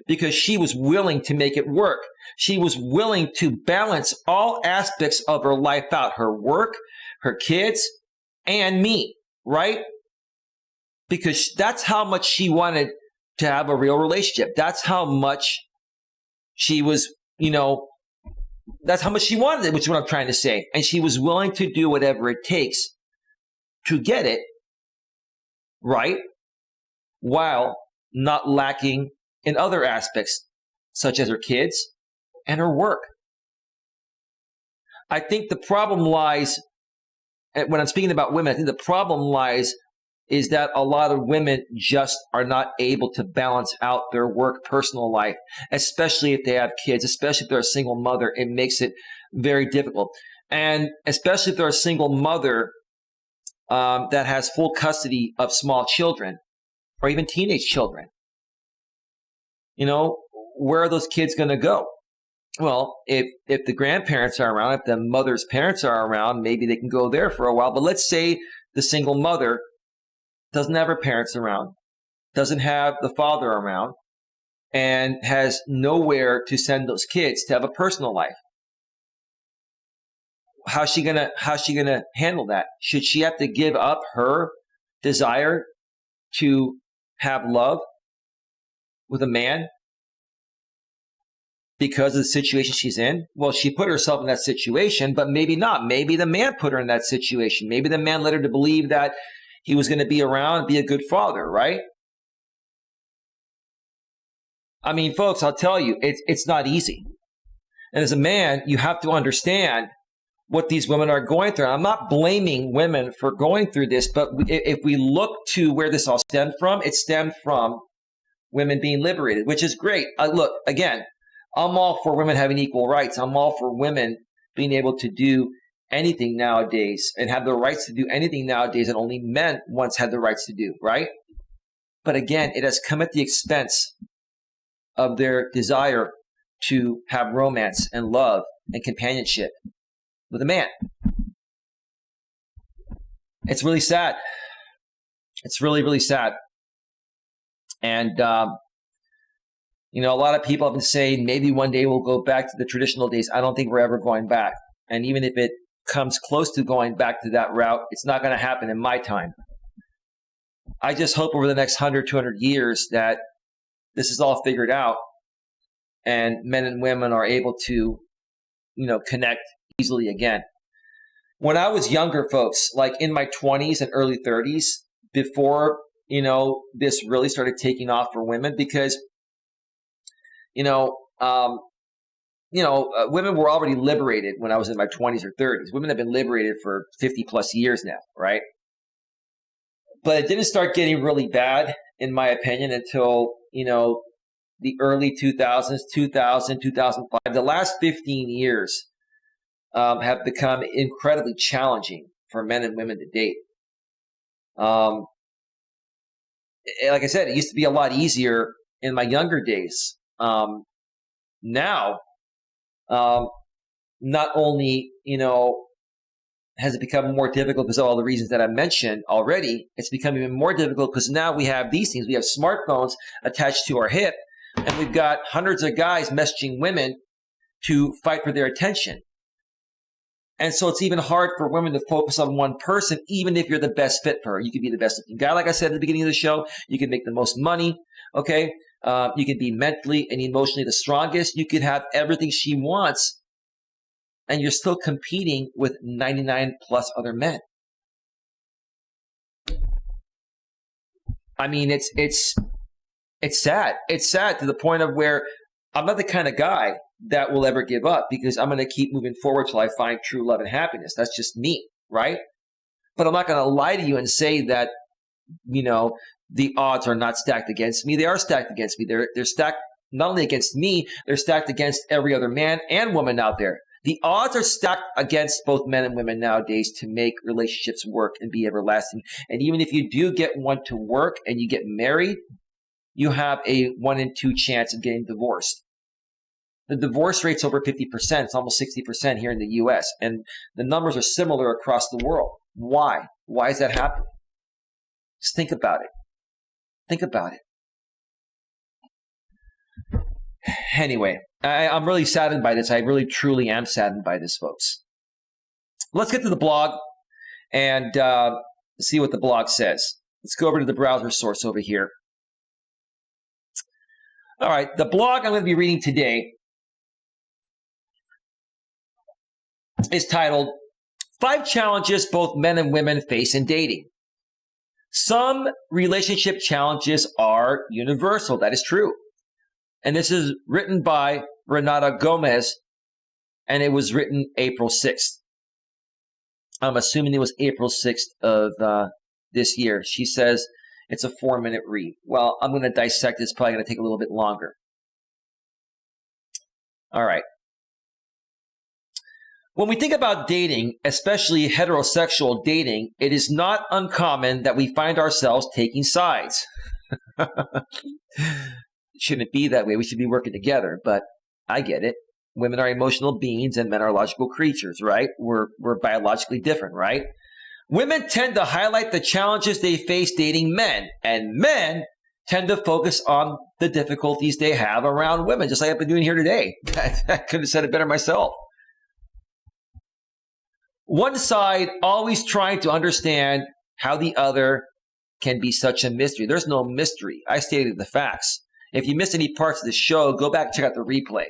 because she was willing to make it work. She was willing to balance all aspects of her life out, her work, her kids, and me, right? Because that's how much she wanted to have a real relationship. That's how much she was, that's how much she wanted it, which is what I'm trying to say. And she was willing to do whatever it takes to get it, right? While not lacking in other aspects, such as her kids and her work. I think the problem lies, when I'm speaking about women, I think the problem lies is that a lot of women just are not able to balance out their work personal life, especially if they have kids, especially if they're a single mother. It makes it very difficult. And especially if they're a single mother that has full custody of small children or even teenage children. Where are those kids going to go? Well, if the grandparents are around, if the mother's parents are around, maybe they can go there for a while. But let's say the single mother doesn't have her parents around, doesn't have the father around, and has nowhere to send those kids to have a personal life. How's she gonna handle that? Should she have to give up her desire to have love with a man because of the situation she's in? Well, she put herself in that situation, but maybe not. Maybe the man put her in that situation. Maybe the man led her to believe that he was going to be around and be a good father, right? I mean, folks, I'll tell you, it's not easy. And as a man, you have to understand what these women are going through. I'm not blaming women for going through this, but if we look to where this all stemmed from, it stemmed from women being liberated, which is great. Look, again, I'm all for women having equal rights. I'm all for women being able to do anything nowadays and have the rights to do anything nowadays that only men once had the rights to do, right? But again, it has come at the expense of their desire to have romance and love and companionship with a man. It's really sad. It's really, really sad. And, you know, a lot of people have been saying maybe one day we'll go back to the traditional days. I don't think we're ever going back. And even if it comes close to going back to that route, it's not going to happen in my time. I just hope over the next 100, 200 years that this is all figured out and men and women are able to, you know, connect easily again. When I was younger, folks, like in my 20s and early 30s, before, you know, this really started taking off for women, because, women were already liberated when I was in my 20s or 30s. Women have been liberated for 50 plus years now, right? But it didn't start getting really bad, in my opinion, until, you know, the early 2000s, 2000, 2005. The last 15 years have become incredibly challenging for men and women to date. Like I said, it used to be a lot easier in my younger days. Now, not only, you know, has it become more difficult because of all the reasons that I mentioned already, it's become even more difficult because now we have these things. We have smartphones attached to our hip, and we've got hundreds of guys messaging women to fight for their attention. And so it's even hard for women to focus on one person, even if you're the best fit for her. You could be the best looking guy, like I said at the beginning of the show. You can make the most money, okay? You can be mentally and emotionally the strongest. You could have everything she wants, and you're still competing with 99 plus other men. I mean, it's sad. It's sad to the point of where I'm not the kind of guy that will ever give up, because I'm going to keep moving forward till I find true love and happiness. That's just me, right? But I'm not going to lie to you and say that, you know, the odds are not stacked against me. They are stacked against me. They're stacked not only against me, they're stacked against every other man and woman out there. The odds are stacked against both men and women nowadays to make relationships work and be everlasting. And even if you do get one to work and you get married, you have a 1 in 2 chance of getting divorced. The divorce rate's over 50%. It's almost 60% here in the U.S. And the numbers are similar across the world. Why? Why is that happening? Just think about it. Think about it. Anyway, I'm really saddened by this. I really, truly am saddened by this, folks. Let's get to the blog and see what the blog says. Let's go over to the browser source over here. All right, the blog I'm going to be reading today is titled 5 Challenges Both Men and Women Face in Dating. Some relationship challenges are universal. That is true. And this is written by Renata Gomez, and it was written April 6th. I'm assuming it was April 6th of this year. She says it's a 4-minute read. Well, I'm going to dissect this. It's probably going to take a little bit longer. All right. When we think about dating, especially heterosexual dating, it is not uncommon that we find ourselves taking sides. It shouldn't be that way. We should be working together, but I get it. Women are emotional beings and men are logical creatures, right? We're biologically different, right? Women tend to highlight the challenges they face dating men, and men tend to focus on the difficulties they have around women, just like I've been doing here today. I could have said it better myself. One side always trying to understand how the other can be such a mystery. There's no mystery. I stated the facts. If you missed any parts of the show, go back and check out the replay,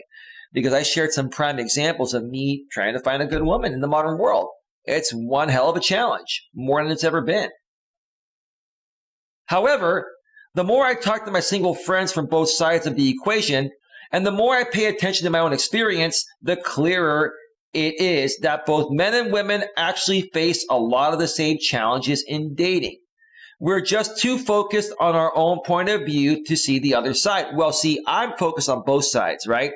because I shared some prime examples of me trying to find a good woman in the modern world. It's one hell of a challenge, more than it's ever been. However, the more I talk to my single friends from both sides of the equation, and the more I pay attention to my own experience, the clearer it is that both men and women actually face a lot of the same challenges in dating. We're just too focused on our own point of view to see the other side. Well, see, I'm focused on both sides, right?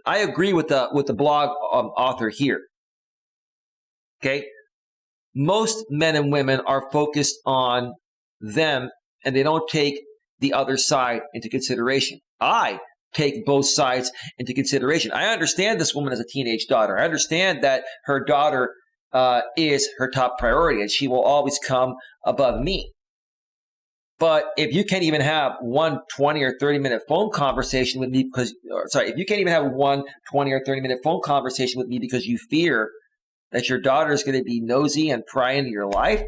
I agree with the blog author here. Okay? Most men and women are focused on them, and they don't take the other side into consideration. I take both sides into consideration. I understand this woman has a teenage daughter. I understand that her daughter is her top priority, and she will always come above me. But if you can't even have one 20 or 30-minute phone conversation with me if you can't even have one 20 or 30-minute phone conversation with me because you fear that your daughter is going to be nosy and pry into your life,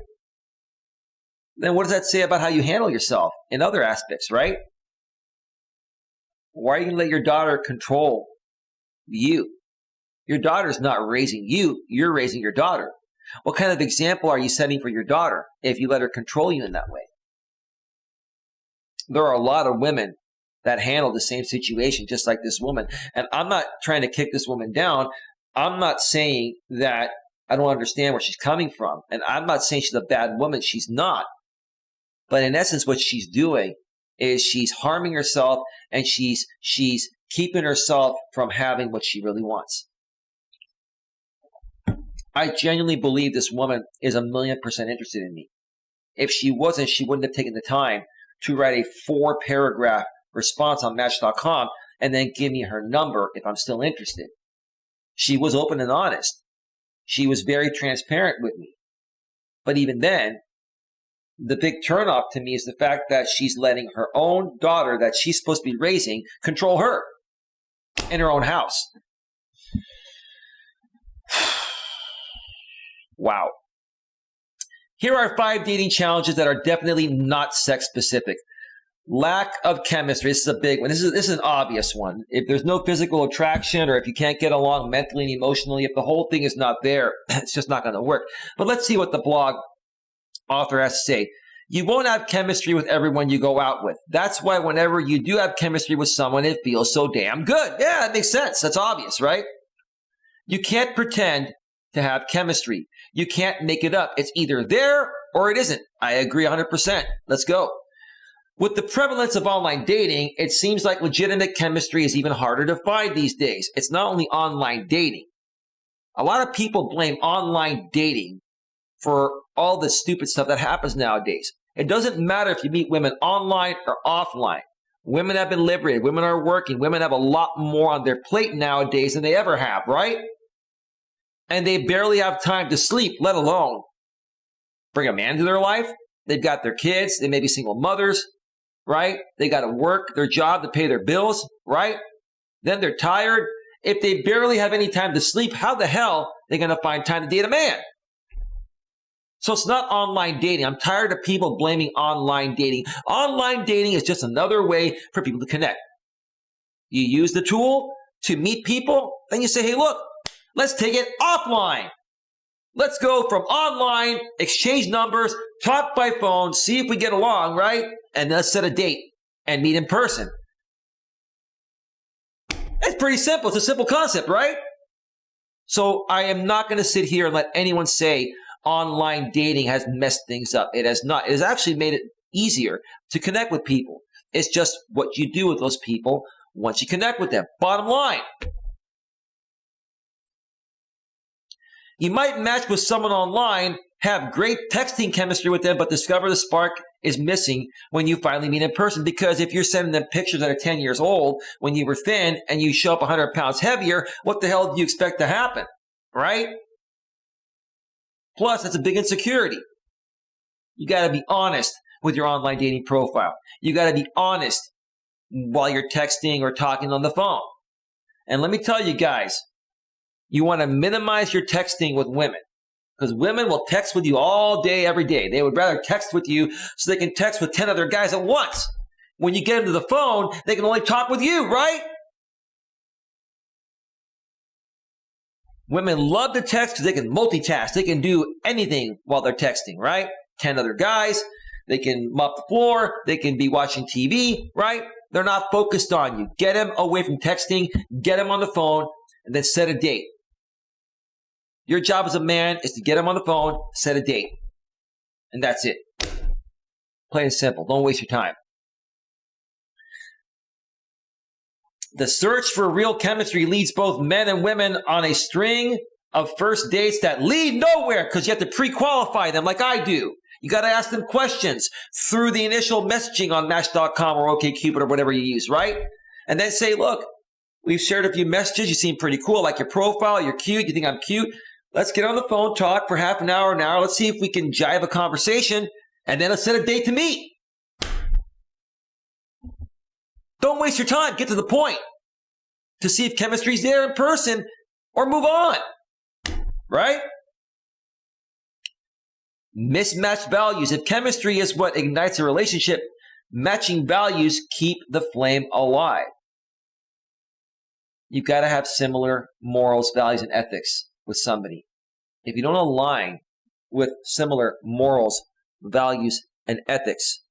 then what does that say about how you handle yourself in other aspects, right? Why are you going to let your daughter control you? Your daughter's not raising you. You're raising your daughter. What kind of example are you setting for your daughter if you let her control you in that way? There are a lot of women that handle the same situation just like this woman. And I'm not trying to kick this woman down. I'm not saying that I don't understand where she's coming from. And I'm not saying she's a bad woman. She's not. But in essence, what she's doing is she's harming herself, and she's keeping herself from having what she really wants. I genuinely believe this woman is 1,000,000% interested in me. If she wasn't, she wouldn't have taken the time to write a 4-paragraph response on Match.com and then give me her number if I'm still interested. She was open and honest. She was very transparent with me. But even then, the big turnoff to me is the fact that she's letting her own daughter that she's supposed to be raising control her in her own house. Wow. Here are 5 dating challenges that are definitely not sex specific. Lack of chemistry. This is a big one. This is an obvious one. If there's no physical attraction, or if you can't get along mentally and emotionally, if the whole thing is not there, it's just not going to work. But let's see what the blog author has to say. You won't have chemistry with everyone you go out with. That's why whenever you do have chemistry with someone, it feels so damn good. Yeah, that makes sense. That's obvious, right? You can't pretend to have chemistry. You can't make it up. It's either there or it isn't. I agree 100%. Let's go. With the prevalence of online dating, it seems like legitimate chemistry is even harder to find these days. It's not only online dating. A lot of people blame online dating for all the stupid stuff that happens nowadays. It doesn't matter if you meet women online or offline. Women have been liberated. Women are working. Women have a lot more on their plate nowadays than they ever have, right? And they barely have time to sleep, let alone bring a man to their life. They've got their kids. They may be single mothers, right? They got to work their job to pay their bills, right? Then they're tired. If they barely have any time to sleep, how the hell are they going to find time to date a man? So it's not online dating. I'm tired of people blaming online dating. Online dating is just another way for people to connect. You use the tool to meet people, then you say, hey, look, let's take it offline. Let's go from online, exchange numbers, talk by phone, see if we get along, right? And let's set a date and meet in person. It's pretty simple. It's a simple concept, right? So I am not going to sit here and let anyone say online dating has messed things up. It has not. It has actually made it easier to connect with people. It's just what you do with those people once you connect with them. Bottom line. You might match with someone online, have great texting chemistry with them, but discover the spark is missing when you finally meet in person. Because if you're sending them pictures that are 10 years old when you were thin and you show up 100 pounds heavier, what the hell do you expect to happen, right? Plus, that's a big insecurity. You got to be honest with your online dating profile. You got to be honest while you're texting or talking on the phone. And let me tell you guys, you want to minimize your texting with women. Because women will text with you all day, every day. They would rather text with you so they can text with 10 other guys at once. When you get them to the phone, they can only talk with you, right? Women love to text because they can multitask. They can do anything while they're texting, right? 10 other guys. They can mop the floor. They can be watching TV, right? They're not focused on you. Get them away from texting. Get them on the phone, and then set a date. Your job as a man is to get them on the phone, set a date. And that's it. Plain and simple. Don't waste your time. The search for real chemistry leads both men and women on a string of first dates that lead nowhere because you have to pre-qualify them like I do. You got to ask them questions through the initial messaging on Match.com or OkCupid or whatever you use, right? And then say, look, we've shared a few messages. You seem pretty cool. I like your profile. You're cute. You think I'm cute. Let's get on the phone, talk for half an hour, an hour. Let's see if we can jive a conversation. And then let's set a date to meet. Don't waste your time. Get to the point to see if chemistry's there in person or move on, right? Mismatched values. If chemistry is what ignites a relationship, matching values keep the flame alive. You've got to have similar morals, values, and ethics with somebody. If you don't align with similar morals, values, and ethics,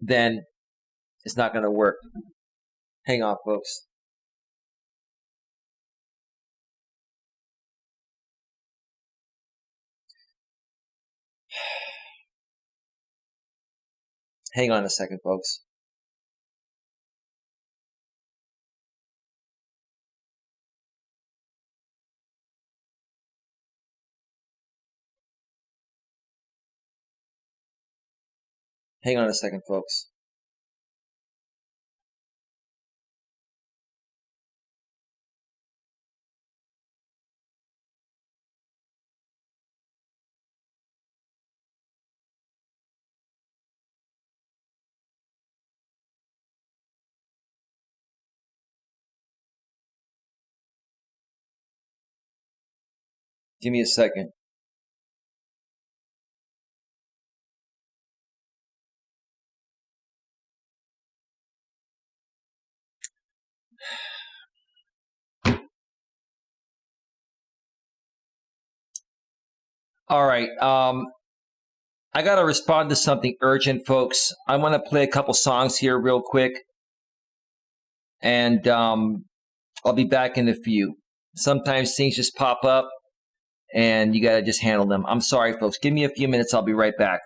then it's not going to work. Hang on, folks. Hang on a second, folks. Hang on a second, folks. Give me a second. All right. I got to respond to something urgent, folks. I want to play a couple songs here real quick. And I'll be back in a few. Sometimes things just pop up and you got to just handle them. I'm sorry, folks. Give me a few minutes. I'll be right back.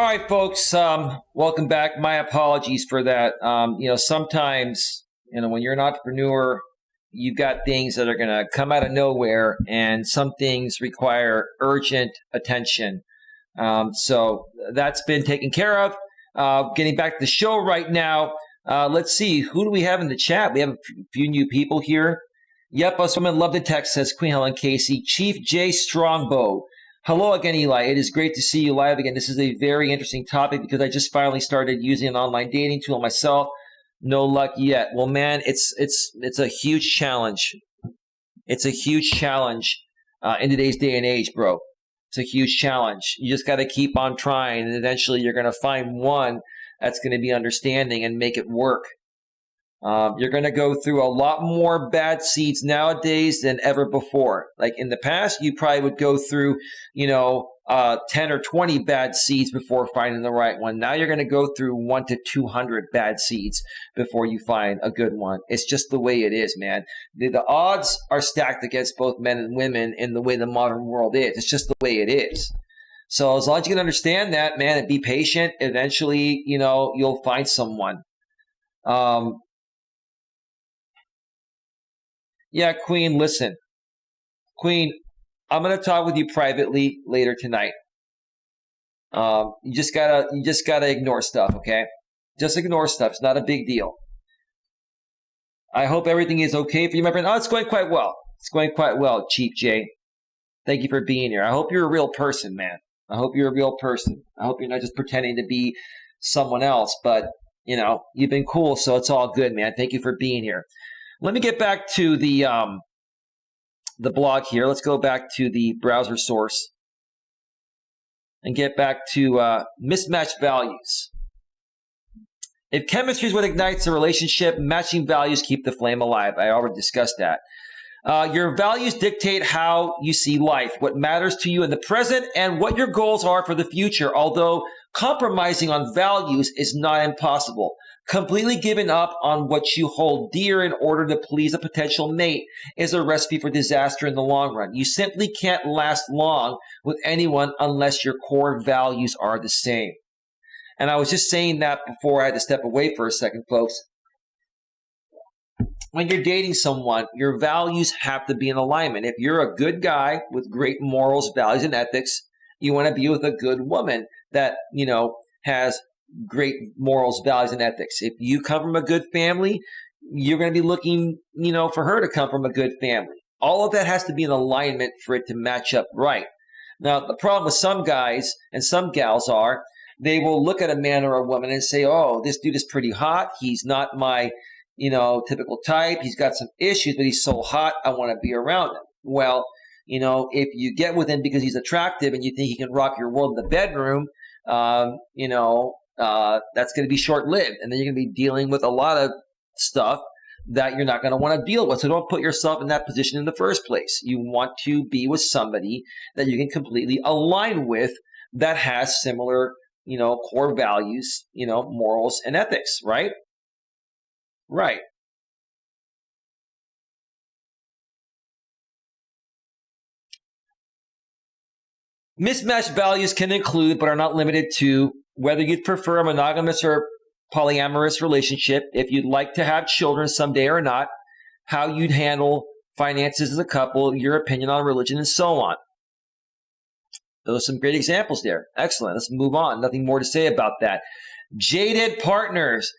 right, folks. Welcome back. My apologies for that. Sometimes, when you're an entrepreneur, you've got things that are going to come out of nowhere, and some things require urgent attention. So that's been taken care of. Getting back to the show right now. Let's see. Who do we have in the chat? We have a few new people here. Yep, us women love the text, says Queen Helen Casey. Chief J. Strongbow. Hello again, Eli. It is great to see you live again. This is a very interesting topic because I just finally started using an online dating tool myself. No luck yet. Well, man, it's a huge challenge. It's a huge challenge in today's day and age, bro. It's a huge challenge. You just got to keep on trying, and eventually you're going to find one that's going to be understanding and make it work. You're going to go through a lot more bad seeds nowadays than ever before. Like in the past, you probably would go through, 10 or 20 bad seeds before finding the right one. Now you're going to go through 100 to 200 bad seeds before you find a good one. It's just the way it is, man. The odds are stacked against both men and women in the way the modern world is. It's just the way it is. So as long as you can understand that, man, and be patient, eventually, you'll find someone. Yeah, Queen, listen. Queen, I'm going to talk with you privately later tonight. You just gotta ignore stuff, okay? Just ignore stuff. It's not a big deal. I hope everything is okay for you, my friend. Oh, it's going quite well. It's going quite well, Chief J. Thank you for being here. I hope you're a real person, man. I hope you're a real person. I hope you're not just pretending to be someone else, but, you've been cool, so it's all good, man. Thank you for being here. Let me get back to the blog here. Let's go back to the browser source and get back to mismatched values. If chemistry is what ignites a relationship, matching values keep the flame alive. I already discussed that. Your values dictate how you see life, what matters to you in the present, and what your goals are for the future, although compromising on values is not impossible. Completely giving up on what you hold dear in order to please a potential mate is a recipe for disaster in the long run. You simply can't last long with anyone unless your core values are the same. And I was just saying that before I had to step away for a second, folks. When you're dating someone, your values have to be in alignment. If you're a good guy with great morals, values, and ethics, you want to be with a good woman that, has great morals, values, and ethics. If you come from a good family, you're going to be looking, for her to come from a good family. All of that has to be in alignment for it to match up right. Now, the problem with some guys and some gals are they will look at a man or a woman and say, oh, this dude is pretty hot. He's not my, typical type. He's got some issues, but he's so hot, I want to be around him. Well, if you get with him because he's attractive and you think he can rock your world in the bedroom, that's going to be short-lived. And then you're going to be dealing with a lot of stuff that you're not going to want to deal with. So don't put yourself in that position in the first place. You want to be with somebody that you can completely align with that has similar, core values, morals and ethics, right? Right. Mismatched values can include, but are not limited to, whether you'd prefer a monogamous or polyamorous relationship, if you'd like to have children someday or not, how you'd handle finances as a couple, your opinion on religion, and so on. Those are some great examples there. Excellent. Let's move on. Nothing more to say about that. Jaded partners.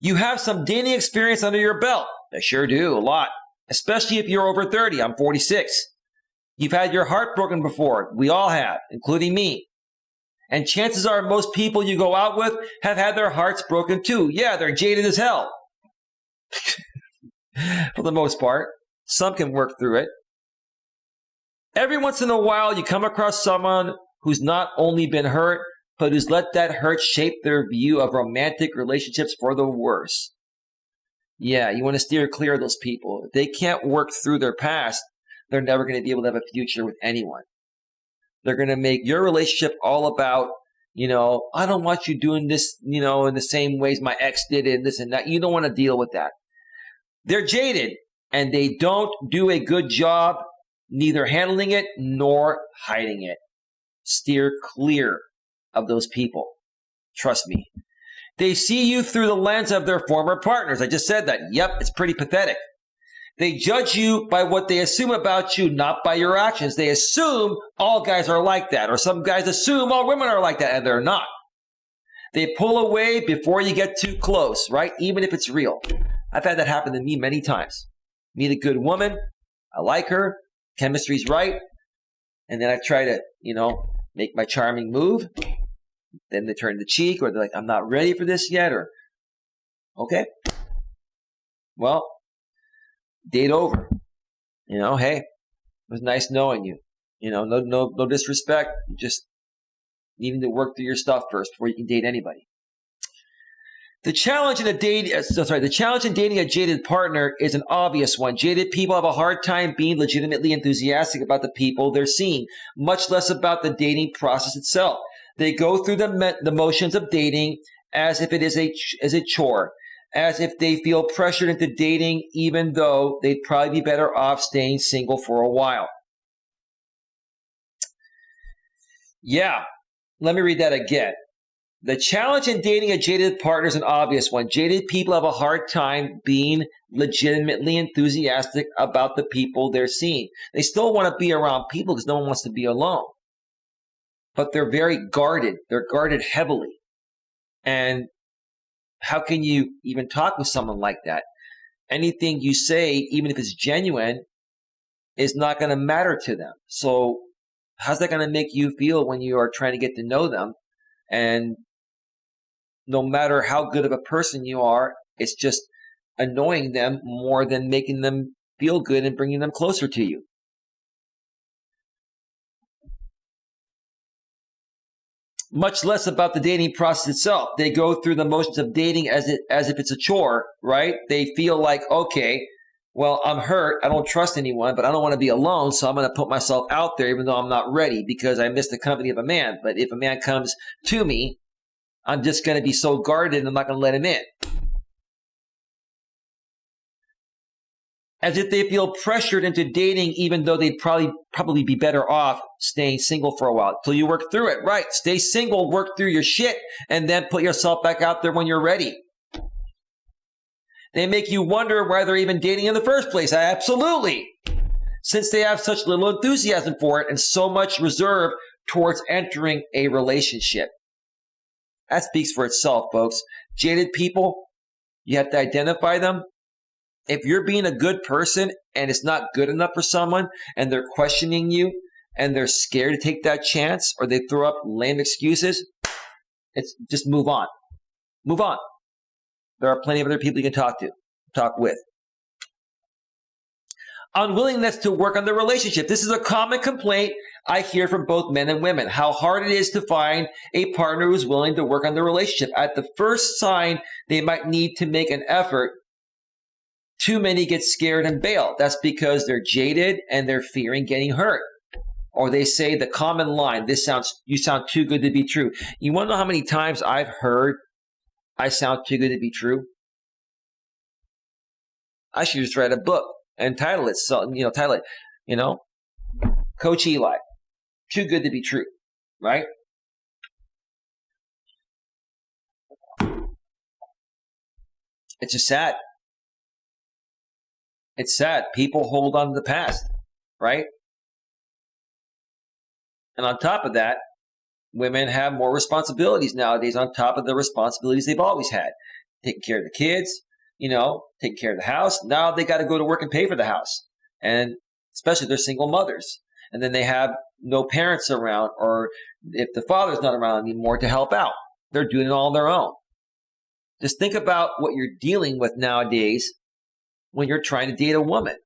You have some dating experience under your belt. I sure do, a lot. Especially if you're over 30. I'm 46. You've had your heart broken before. We all have, including me. And chances are most people you go out with have had their hearts broken too. Yeah, they're jaded as hell. For the most part. Some can work through it. Every once in a while, you come across someone who's not only been hurt, but who's let that hurt shape their view of romantic relationships for the worse. Yeah, you want to steer clear of those people. If they can't work through their past, they're never going to be able to have a future with anyone. They're going to make your relationship all about, I don't want you doing this, in the same ways my ex did it, and this and that. You don't want to deal with that. They're jaded, and they don't do a good job neither handling it nor hiding it. Steer clear of those people. Trust me. They see you through the lens of their former partners. I just said that. Yep, it's pretty pathetic. They judge you by what they assume about you, not by your actions. They assume all guys are like that, or some guys assume all women are like that, and they're not. They pull away before you get too close, right? Even if it's real. I've had that happen to me many times. Meet a good woman, I like her, chemistry's right, and then I try to, make my charming move. Then they turn the cheek, or they're like, I'm not ready for this yet, or, okay. Well, date over. Hey, it was nice knowing you. No disrespect. You just needing to work through your stuff first before you can date anybody. The challenge in dating a jaded partner is an obvious one. Jaded people have a hard time being legitimately enthusiastic about the people they're seeing, much less about the dating process itself. They go through the motions of dating as if it is a chore, as if they feel pressured into dating, even though they'd probably be better off staying single for a while. Yeah, let me read that again. The challenge in dating a jaded partner is an obvious one. Jaded people have a hard time being legitimately enthusiastic about the people they're seeing. They still want to be around people because no one wants to be alone. But they're very guarded. They're guarded heavily. And how can you even talk with someone like that? Anything you say, even if it's genuine, is not going to matter to them. So how's that going to make you feel when you are trying to get to know them? And no matter how good of a person you are, it's just annoying them more than making them feel good and bringing them closer to you. Much less about the dating process itself. They go through the motions of dating as if it's a chore, right? They feel like, okay, well, I'm hurt. I don't trust anyone, but I don't want to be alone, so I'm going to put myself out there even though I'm not ready because I missed the company of a man. But if a man comes to me, I'm just going to be so guarded and I'm not going to let him in. As if they feel pressured into dating even though they'd probably be better off staying single for a while till you work through it. Right. Stay single, work through your shit, and then put yourself back out there when you're ready. They make you wonder why they're even dating in the first place. Absolutely. Since they have such little enthusiasm for it and so much reserve towards entering a relationship. That speaks for itself, folks. Jaded people, you have to identify them. If you're being a good person and it's not good enough for someone and they're questioning you and they're scared to take that chance or they throw up lame excuses, it's just move on. Move on. There are plenty of other people you can talk with. Unwillingness to work on the relationship. This is a common complaint I hear from both men and women. How hard it is to find a partner who's willing to work on the relationship. At the first sign, they might need to make an effort. Too many get scared and bail. That's because they're jaded and they're fearing getting hurt. Or they say the common line, you sound too good to be true. You want to know how many times I've heard, I sound too good to be true? I should just write a book and title it, Coach Eli, too good to be true, right? It's just sad. It's sad. People hold on to the past, right? And on top of that, women have more responsibilities nowadays on top of the responsibilities they've always had. Taking care of the kids, taking care of the house. Now they got to go to work and pay for the house. And especially they're single mothers. And then they have no parents around, or if the father's not around anymore to help out. They're doing it all on their own. Just think about what you're dealing with nowadays when you're trying to date a woman.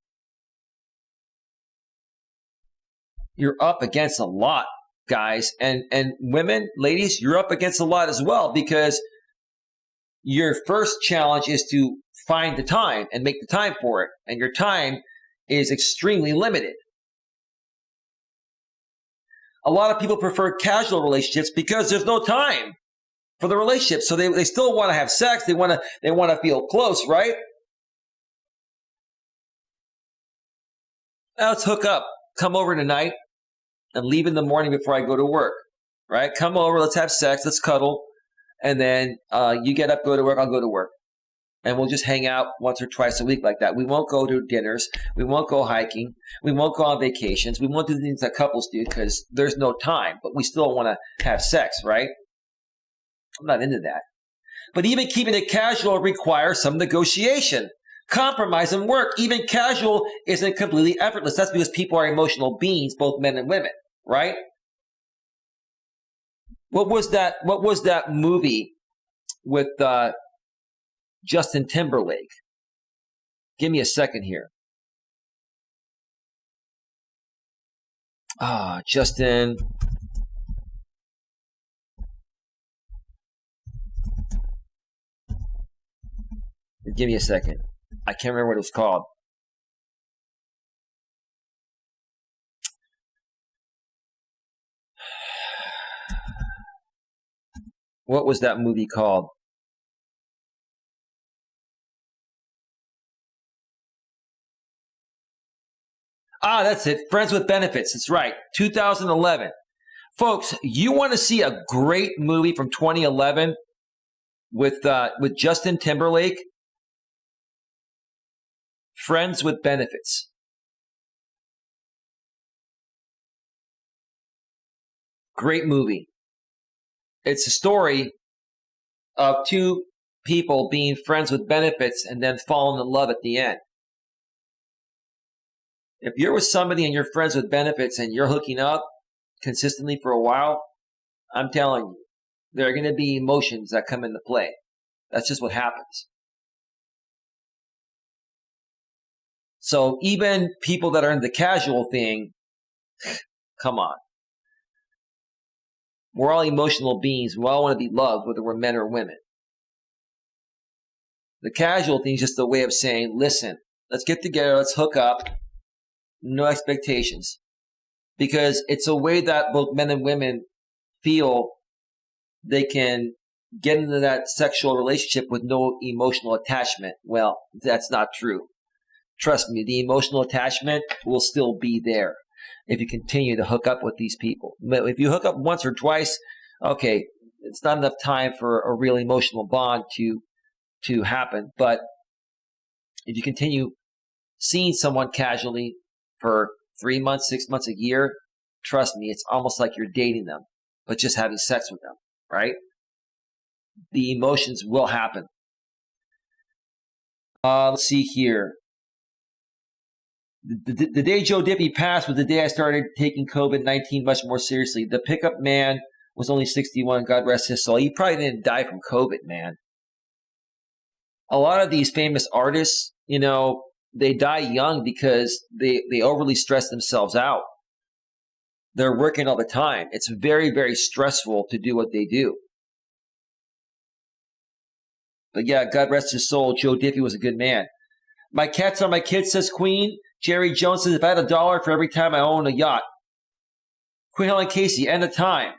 You're up against a lot, guys. And women, ladies, you're up against a lot as well, because your first challenge is to find the time and make the time for it. And your time is extremely limited. A lot of people prefer casual relationships because there's no time for the relationship. So they still want to have sex. They want to feel close, right? Now let's hook up. Come over tonight and leave in the morning before I go to work. right? Come over, let's have sex, let's cuddle. And then you get up, go to work, I'll go to work. And we'll just hang out once or twice a week like that. We won't go to dinners. We won't go hiking. We won't go on vacations. We won't do the things that couples do because there's no time. But we still want to have sex, right? I'm not into that. But even keeping it casual requires some negotiation, compromise, and work. Even casual isn't completely effortless. That's because people are emotional beings, both men and women, right? What was that movie with Justin Timberlake? Give me a second here. Justin. Give me a second. I can't remember what it was called. What was that movie called? That's it. Friends with Benefits. That's right. 2011. Folks, you want to see a great movie from 2011 with Justin Timberlake? Friends with Benefits. Great movie. It's a story of two people being friends with benefits and then falling in love at the end. If you're with somebody and you're friends with benefits and you're hooking up consistently for a while, I'm telling you, there are going to be emotions that come into play. That's just what happens. So even people that are in the casual thing, come on. We're all emotional beings. We all want to be loved, whether we're men or women. The casual thing is just a way of saying, listen, let's get together, let's hook up. No expectations. Because it's a way that both men and women feel they can get into that sexual relationship with no emotional attachment. Well, that's not true. Trust me, the emotional attachment will still be there if you continue to hook up with these people. But if you hook up once or twice, okay, it's not enough time for a real emotional bond to happen. But if you continue seeing someone casually for 3 months, 6 months, a year, trust me, it's almost like you're dating them, but just having sex with them, right? The emotions will happen. Let's see here. The day Joe Diffie passed was the day I started taking COVID-19 much more seriously. The pickup man was only 61. God rest his soul. He probably didn't die from COVID, man. A lot of these famous artists, they die young because they overly stress themselves out. They're working all the time. It's very, very stressful to do what they do. But yeah, God rest his soul. Joe Diffie was a good man. My cats are my kids, says Queen. Jerry Jones says, if I had $1 for every time I own a yacht. Queen Helen Casey, end of time.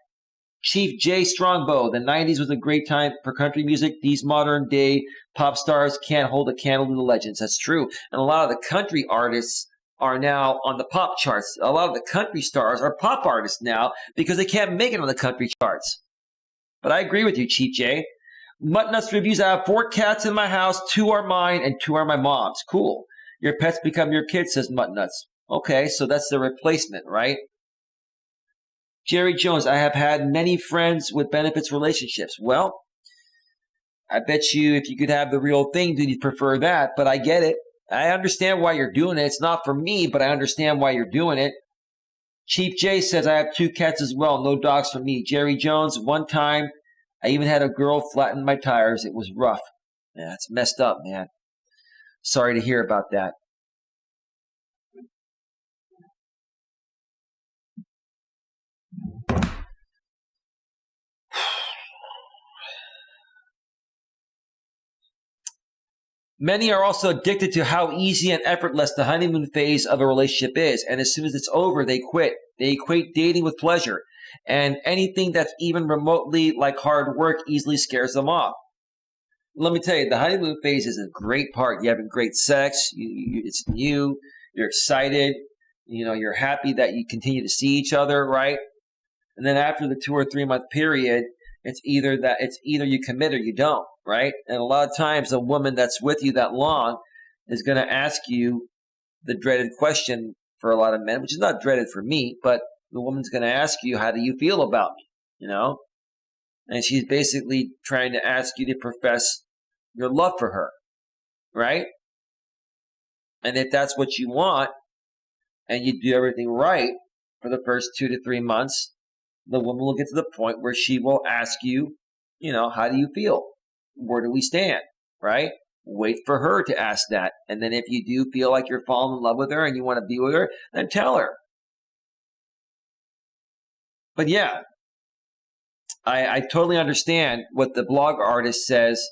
Chief J. Strongbow, the 90s was a great time for country music. These modern day pop stars can't hold a candle to the legends. That's true. And a lot of the country artists are now on the pop charts. A lot of the country stars are pop artists now because they can't make it on the country charts. But I agree with you, Chief J. Muttnuts Reviews, I have 4 cats in my house. 2 are mine and 2 are my mom's. Cool. Your pets become your kids, says Muttnuts. Okay, so that's the replacement, right? Jerry Jones, I have had many friends with benefits relationships. Well, I bet you if you could have the real thing, you'd prefer that, but I get it. I understand why you're doing it. It's not for me, but I understand why you're doing it. Chief J says, I have 2 cats as well. No dogs for me. Jerry Jones, one time, I even had a girl flatten my tires. It was rough. Yeah, it's messed up, man. Sorry to hear about that. Many are also addicted to how easy and effortless the honeymoon phase of a relationship is. And as soon as it's over, they quit. They equate dating with pleasure. And anything that's even remotely like hard work easily scares them off. Let me tell you, the honeymoon phase is a great part. You're having great sex. It's new. You're excited. You're happy that you continue to see each other, right? And then after the 2 or 3 month period, it's either you commit or you don't, right? And a lot of times a woman that's with you that long is going to ask you the dreaded question for a lot of men, which is not dreaded for me, but the woman's going to ask you, how do you feel about me? And she's basically trying to ask you to profess your love for her, right? And if that's what you want, and you do everything right for the first 2 to 3 months, the woman will get to the point where she will ask you, how do you feel? Where do we stand? Right? Wait for her to ask that. And then if you do feel like you're falling in love with her and you want to be with her, then tell her. But yeah, I totally understand what the blog artist says,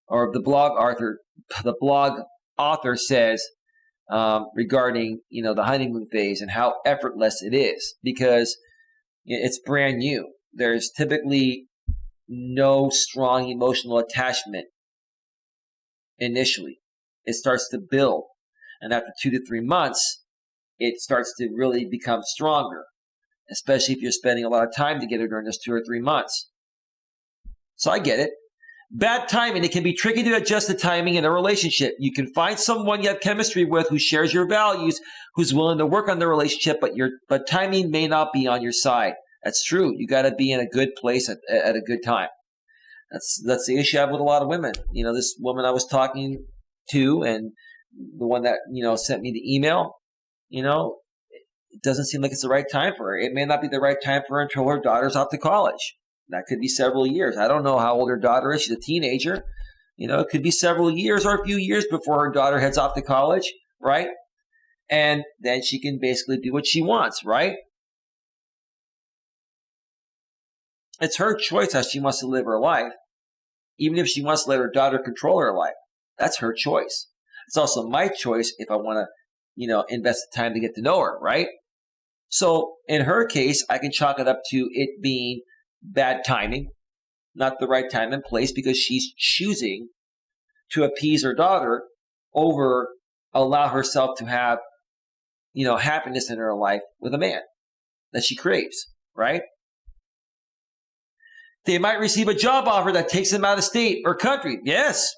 or the blog author says regarding, the honeymoon phase and how effortless it is, because it's brand new. There's typically no strong emotional attachment initially. It starts to build. And after 2 to 3 months, it starts to really become stronger, especially if you're spending a lot of time together during those 2 or 3 months. So I get it. Bad timing. It can be tricky to adjust the timing in a relationship. You can find someone you have chemistry with who shares your values, who's willing to work on the relationship, but timing may not be on your side. That's true. You got to be in a good place at a good time. That's the issue I have with a lot of women. This woman I was talking to, and the one that sent me the email, it doesn't seem like it's the right time for her. It may not be the right time for her until her daughter's off to college. That could be several years. I don't know how old her daughter is. She's a teenager. It could be several years or a few years before her daughter heads off to college, right? And then she can basically do what she wants, right? It's her choice how she wants to live her life. Even if she wants to let her daughter control her life, that's her choice. It's also my choice if I want to, invest the time to get to know her, right? So in her case, I can chalk it up to it being bad timing, not the right time and place, because she's choosing to appease her daughter over allow herself to have, happiness in her life with a man that she craves, right? They might receive a job offer that takes them out of state or country. Yes.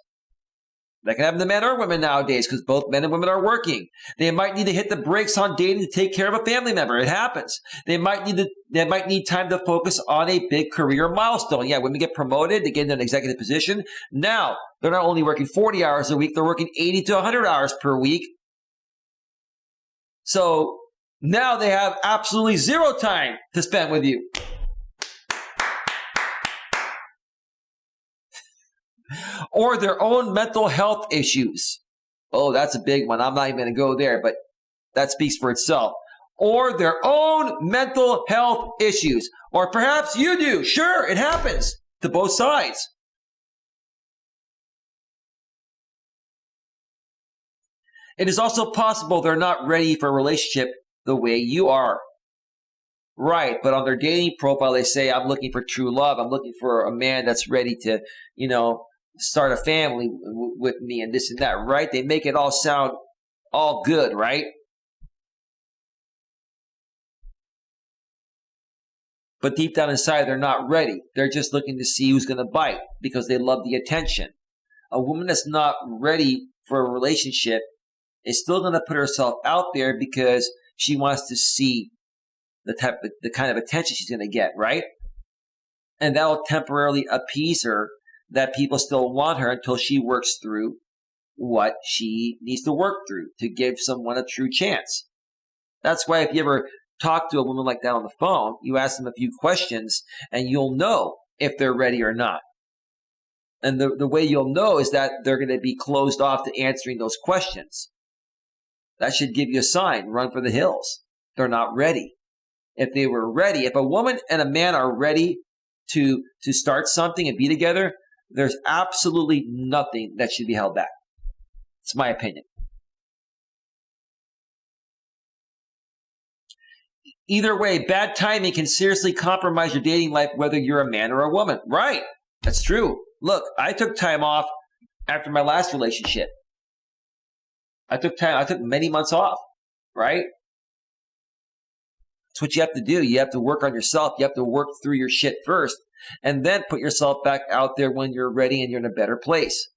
That can happen to men or women nowadays because both men and women are working. They might need to hit the brakes on dating to take care of a family member. It happens. They might need time to focus on a big career milestone. Yeah, women get promoted, they get into an executive position. Now, they're not only working 40 hours a week, they're working 80 to 100 hours per week. So now they have absolutely zero time to spend with you. Or their own mental health issues. Oh, that's a big one. I'm not even going to go there, but that speaks for itself. Or their own mental health issues. Or perhaps you do. Sure, it happens to both sides. It is also possible they're not ready for a relationship the way you are. Right, but on their dating profile, they say, I'm looking for true love. I'm looking for a man that's ready to, start a family with me and this and that, right? They make it all sound all good, right? But deep down inside, they're not ready. They're just looking to see who's going to bite because they love the attention. A woman that's not ready for a relationship is still going to put herself out there because she wants to see the kind of attention she's going to get, right? And that will temporarily appease her that people still want her until she works through what she needs to work through to give someone a true chance. That's why if you ever talk to a woman like that on the phone, you ask them a few questions and you'll know if they're ready or not. And the way you'll know is that they're going to be closed off to answering those questions. That should give you a sign. Run for the hills. They're not ready. If they were ready, if a woman and a man are ready to start something and be together, there's absolutely nothing that should be held back. It's my opinion. Either way, bad timing can seriously compromise your dating life, whether you're a man or a woman. Right. That's true. Look, I took time off after my last relationship. I took many months off, right? It's what you have to do. You have to work on yourself. You have to work through your shit first and then put yourself back out there when you're ready and you're in a better place.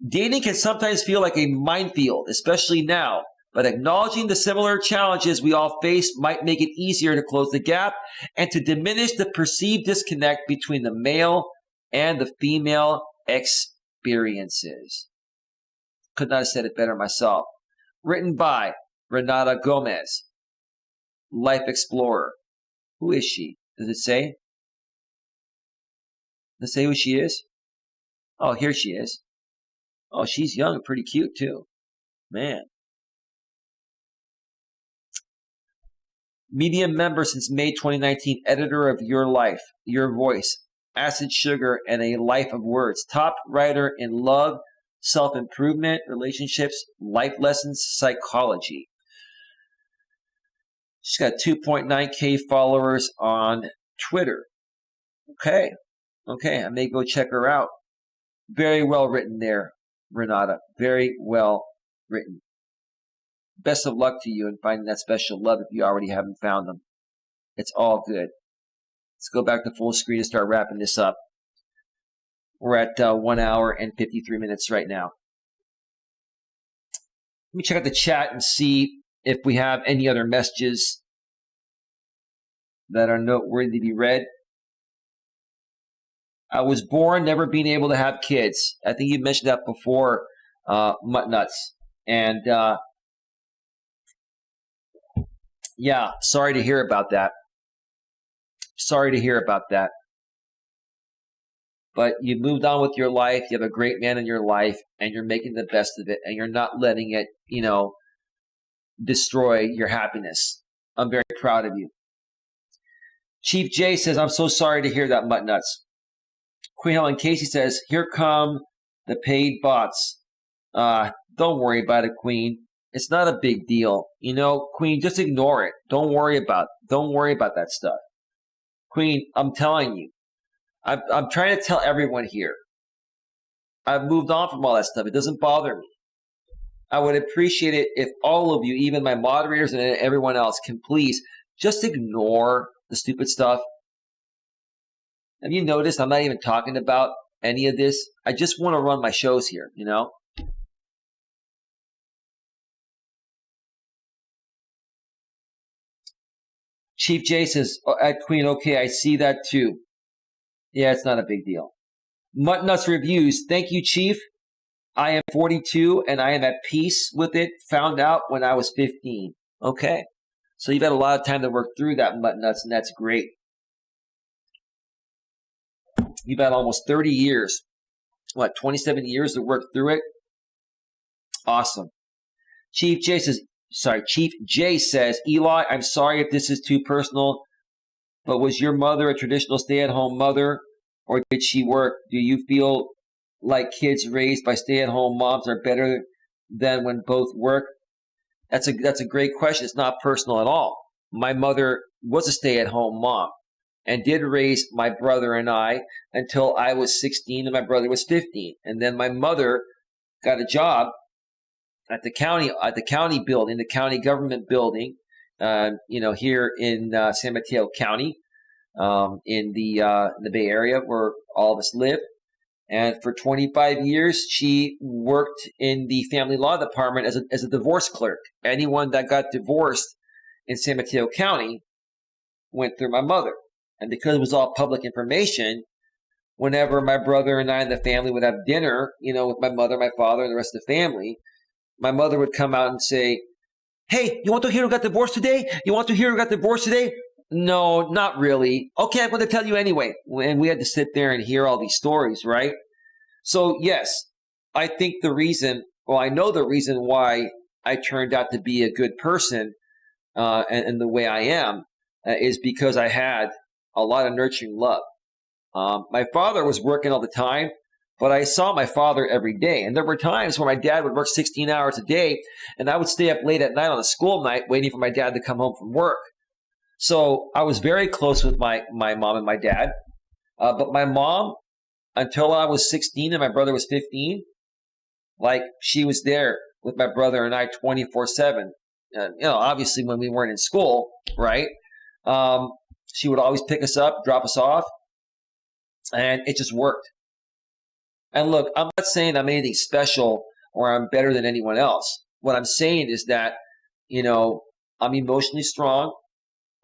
Dating can sometimes feel like a minefield, especially now, but acknowledging the similar challenges we all face might make it easier to close the gap and to diminish the perceived disconnect between the male and the female experiences. Could not have said it better myself. Written by Renata Gomez, Life Explorer. Who is she? Does it say? Does it say who she is? Oh, here she is. Oh, she's young and pretty cute too. Man. Medium member since May 2019, editor of Your Life, Your Voice, Acid Sugar, and A Life of Words. Top writer in love, self-improvement, relationships, life lessons, psychology. She's got 2.9K followers on Twitter. Okay, I may go check her out. Very well written there, Renata. Very well written. Best of luck to you in finding that special love if you already haven't found them. It's all good. Let's go back to full screen and start wrapping this up. We're at 1 hour and 53 minutes right now. Let me check out the chat and see if we have any other messages that are noteworthy to be read. I was born never being able to have kids. I think you mentioned that before, Mutt Nuts. And yeah, sorry to hear about that. Sorry to hear about that. But you moved on with your life. You have a great man in your life, and you're making the best of it, and you're not letting it, destroy your happiness. I'm very proud of you. Chief J says, I'm so sorry to hear that, Mutt Nuts. Queen Helen Casey says, here come the paid bots. Don't worry about it, Queen. It's not a big deal. Queen, just ignore it. Don't worry about that stuff. Queen, I'm telling you. I'm trying to tell everyone here. I've moved on from all that stuff. It doesn't bother me. I would appreciate it if all of you, even my moderators and everyone else, can please just ignore the stupid stuff. Have you noticed I'm not even talking about any of this? I just want to run my shows here, Chief J says, at Queen, okay, I see that too. Yeah, it's not a big deal. Mutt Nuts Reviews. Thank you, Chief. I am 42 and I am at peace with it. Found out when I was 15. Okay. So you've had a lot of time to work through that, Mutt Nuts, and that's great. You've had almost 30 years. 27 years to work through it? Awesome. Chief J says, Eli, I'm sorry if this is too personal, but was your mother a traditional stay-at-home mother, or did she work? Do you feel like kids raised by stay-at-home moms are better than when both work? That's a great question. It's not personal at all. My mother was a stay-at-home mom and did raise my brother and I until I was 16 and my brother was 15. And then my mother got a job at the county building, the county government building, here in San Mateo County, in the Bay Area where all of us live. And for 25 years, she worked in the family law department as a divorce clerk. Anyone that got divorced in San Mateo County went through my mother. And because it was all public information, whenever my brother and I and the family would have dinner, with my mother, my father, and the rest of the family, my mother would come out and say, hey, you want to hear who got divorced today? You want to hear who got divorced today? No, not really. Okay, I'm going to tell you anyway. And we had to sit there and hear all these stories, right? So, yes, I think I know the reason why I turned out to be a good person and the way I am is because I had a lot of nurturing love. My father was working all the time, but I saw my father every day. And there were times where my dad would work 16 hours a day, and I would stay up late at night on a school night waiting for my dad to come home from work. So I was very close with my mom and my dad. But my mom, until I was 16 and my brother was 15, she was there with my brother and I 24/7. Obviously when we weren't in school, right? She would always pick us up, drop us off, and it just worked. And look, I'm not saying I'm anything special or I'm better than anyone else. What I'm saying is that, I'm emotionally strong.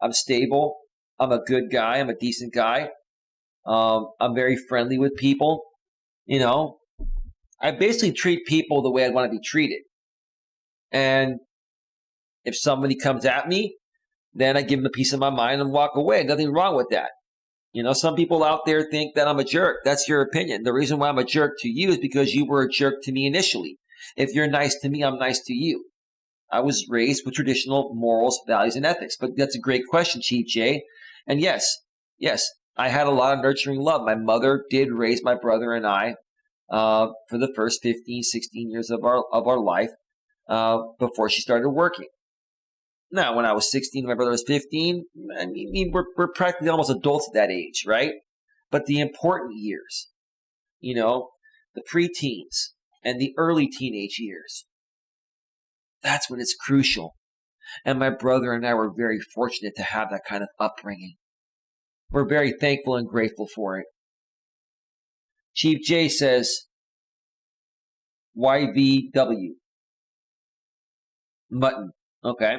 I'm stable. I'm a good guy. I'm a decent guy. I'm very friendly with people. I basically treat people the way I'd want to be treated. And if somebody comes at me, then I give them a piece of my mind and walk away. Nothing wrong with that. Some people out there think that I'm a jerk. That's your opinion. The reason why I'm a jerk to you is because you were a jerk to me initially. If you're nice to me, I'm nice to you. I was raised with traditional morals, values, and ethics. But that's a great question, Chief Jay. And yes, I had a lot of nurturing love. My mother did raise my brother and I for the first 15, 16 years of our life before she started working. Now, when I was 16, my brother was 15. I mean, we're practically almost adults at that age, right? But the important years, the preteens and the early teenage years, that's when it's crucial. And my brother and I were very fortunate to have that kind of upbringing. We're very thankful and grateful for it. Chief J says, YVW. Mutton. Okay.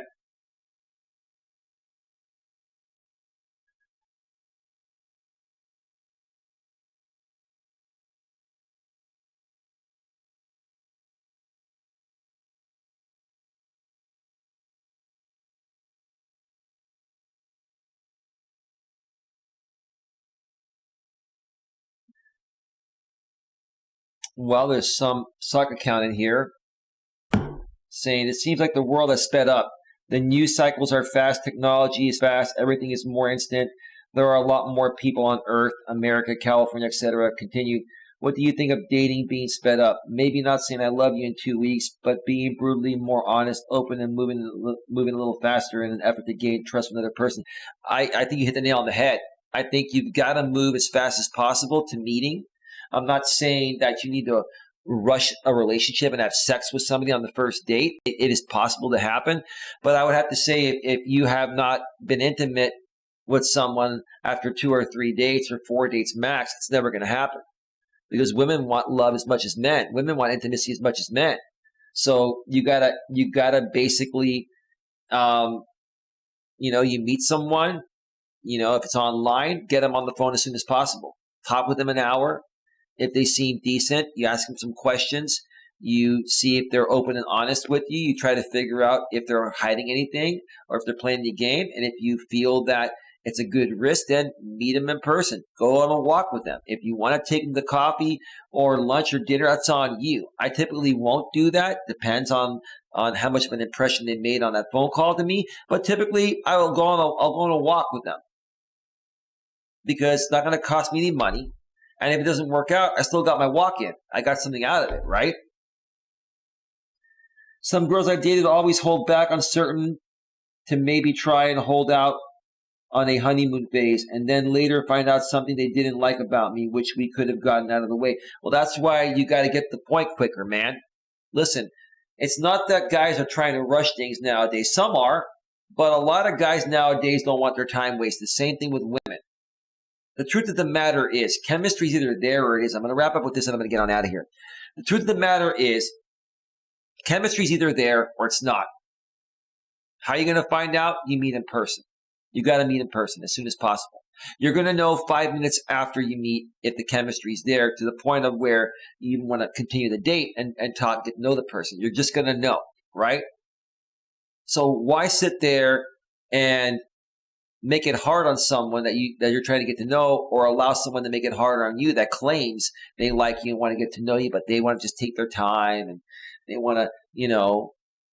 Well, there's some suck account in here saying it seems like the world has sped up. The news cycles are fast. Technology is fast. Everything is more instant. There are a lot more people on Earth, America, California, etc. Continue. What do you think of dating being sped up? Maybe not saying I love you in 2 weeks, but being brutally more honest, open, and moving a little faster in an effort to gain trust from another person. I think you hit the nail on the head. I think you've got to move as fast as possible to meeting. I'm not saying that you need to rush a relationship and have sex with somebody on the first date. It is possible to happen. But I would have to say if you have not been intimate with someone after 2 or 3 dates or 4 dates max, it's never going to happen. Because women want love as much as men. Women want intimacy as much as men. So you gotta basically, you meet someone, if it's online, get them on the phone as soon as possible. Talk with them an hour. If they seem decent, you ask them some questions. You see if they're open and honest with you. You try to figure out if they're hiding anything or if they're playing the game. And if you feel that it's a good risk, then meet them in person. Go on a walk with them. If you want to take them to coffee or lunch or dinner, that's on you. I typically won't do that. Depends on how much of an impression they made on that phone call to me. But typically, I'll go on a walk with them because it's not going to cost me any money. And if it doesn't work out, I still got my walk-in. I got something out of it, right? Some girls I dated always hold back on certain to maybe try and hold out on a honeymoon phase and then later find out something they didn't like about me, which we could have gotten out of the way. Well, that's why you got to get the point quicker, man. Listen, it's not that guys are trying to rush things nowadays. Some are, but a lot of guys nowadays don't want their time wasted. Same thing with women. The truth of the matter is, chemistry is either there or it is. I'm going to wrap up with this and I'm going to get on out of here. The truth of the matter is, chemistry is either there or it's not. How are you going to find out? You meet in person. You got to meet in person as soon as possible. You're going to know 5 minutes after you meet if the chemistry is there to the point of where you even want to continue the date and talk, get to know the person. You're just going to know, right? So why sit there and make it hard on someone that you're trying to get to know, or allow someone to make it harder on you that claims they like you and want to get to know you, but they want to just take their time and they want to,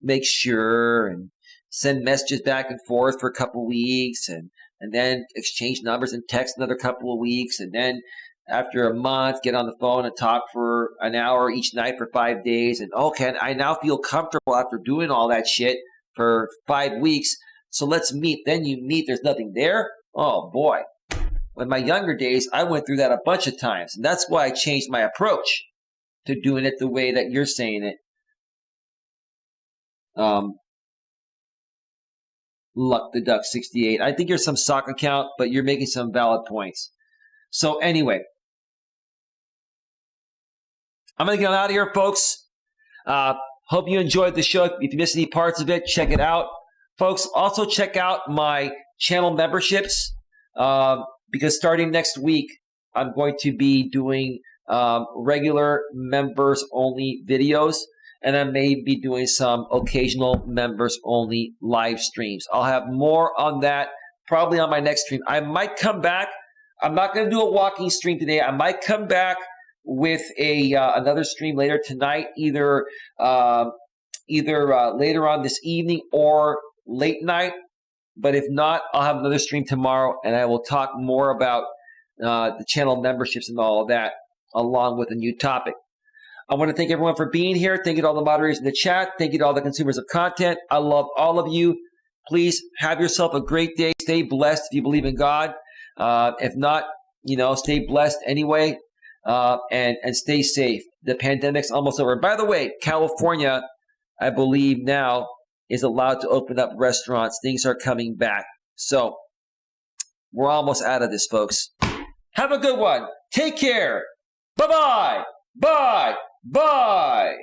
make sure and send messages back and forth for a couple of weeks and then exchange numbers and text another couple of weeks. And then after a month, get on the phone and talk for an hour each night for 5 days. And okay, I now feel comfortable after doing all that shit for 5 weeks. So let's meet. Then you meet. There's nothing there. Oh, boy. In my younger days, I went through that a bunch of times. And that's why I changed my approach to doing it the way that you're saying it. Luck the Duck 68. I think you're some sock account, but you're making some valid points. So anyway, I'm going to get out of here, folks. Hope you enjoyed the show. If you missed any parts of it, check it out. Folks, also check out my channel memberships because starting next week, I'm going to be doing regular members-only videos, and I may be doing some occasional members-only live streams. I'll have more on that probably on my next stream. I might come back. I'm not going to do a walking stream today. I might come back with another stream later tonight, either later on this evening or late night. But if not, I'll have another stream tomorrow, and I will talk more about the channel memberships and all of that, along with a new topic. I want to thank everyone for being here. Thank you to all the moderators in the chat. Thank you to all the consumers of content. I love all of you. Please have yourself a great day. Stay blessed if you believe in God. If not, stay blessed anyway. And stay safe. The pandemic's almost over. By the way, California, I believe now, is allowed to open up restaurants. Things are coming back. So we're almost out of this, folks. Have a good one. Take care. Bye-bye. Bye. Bye.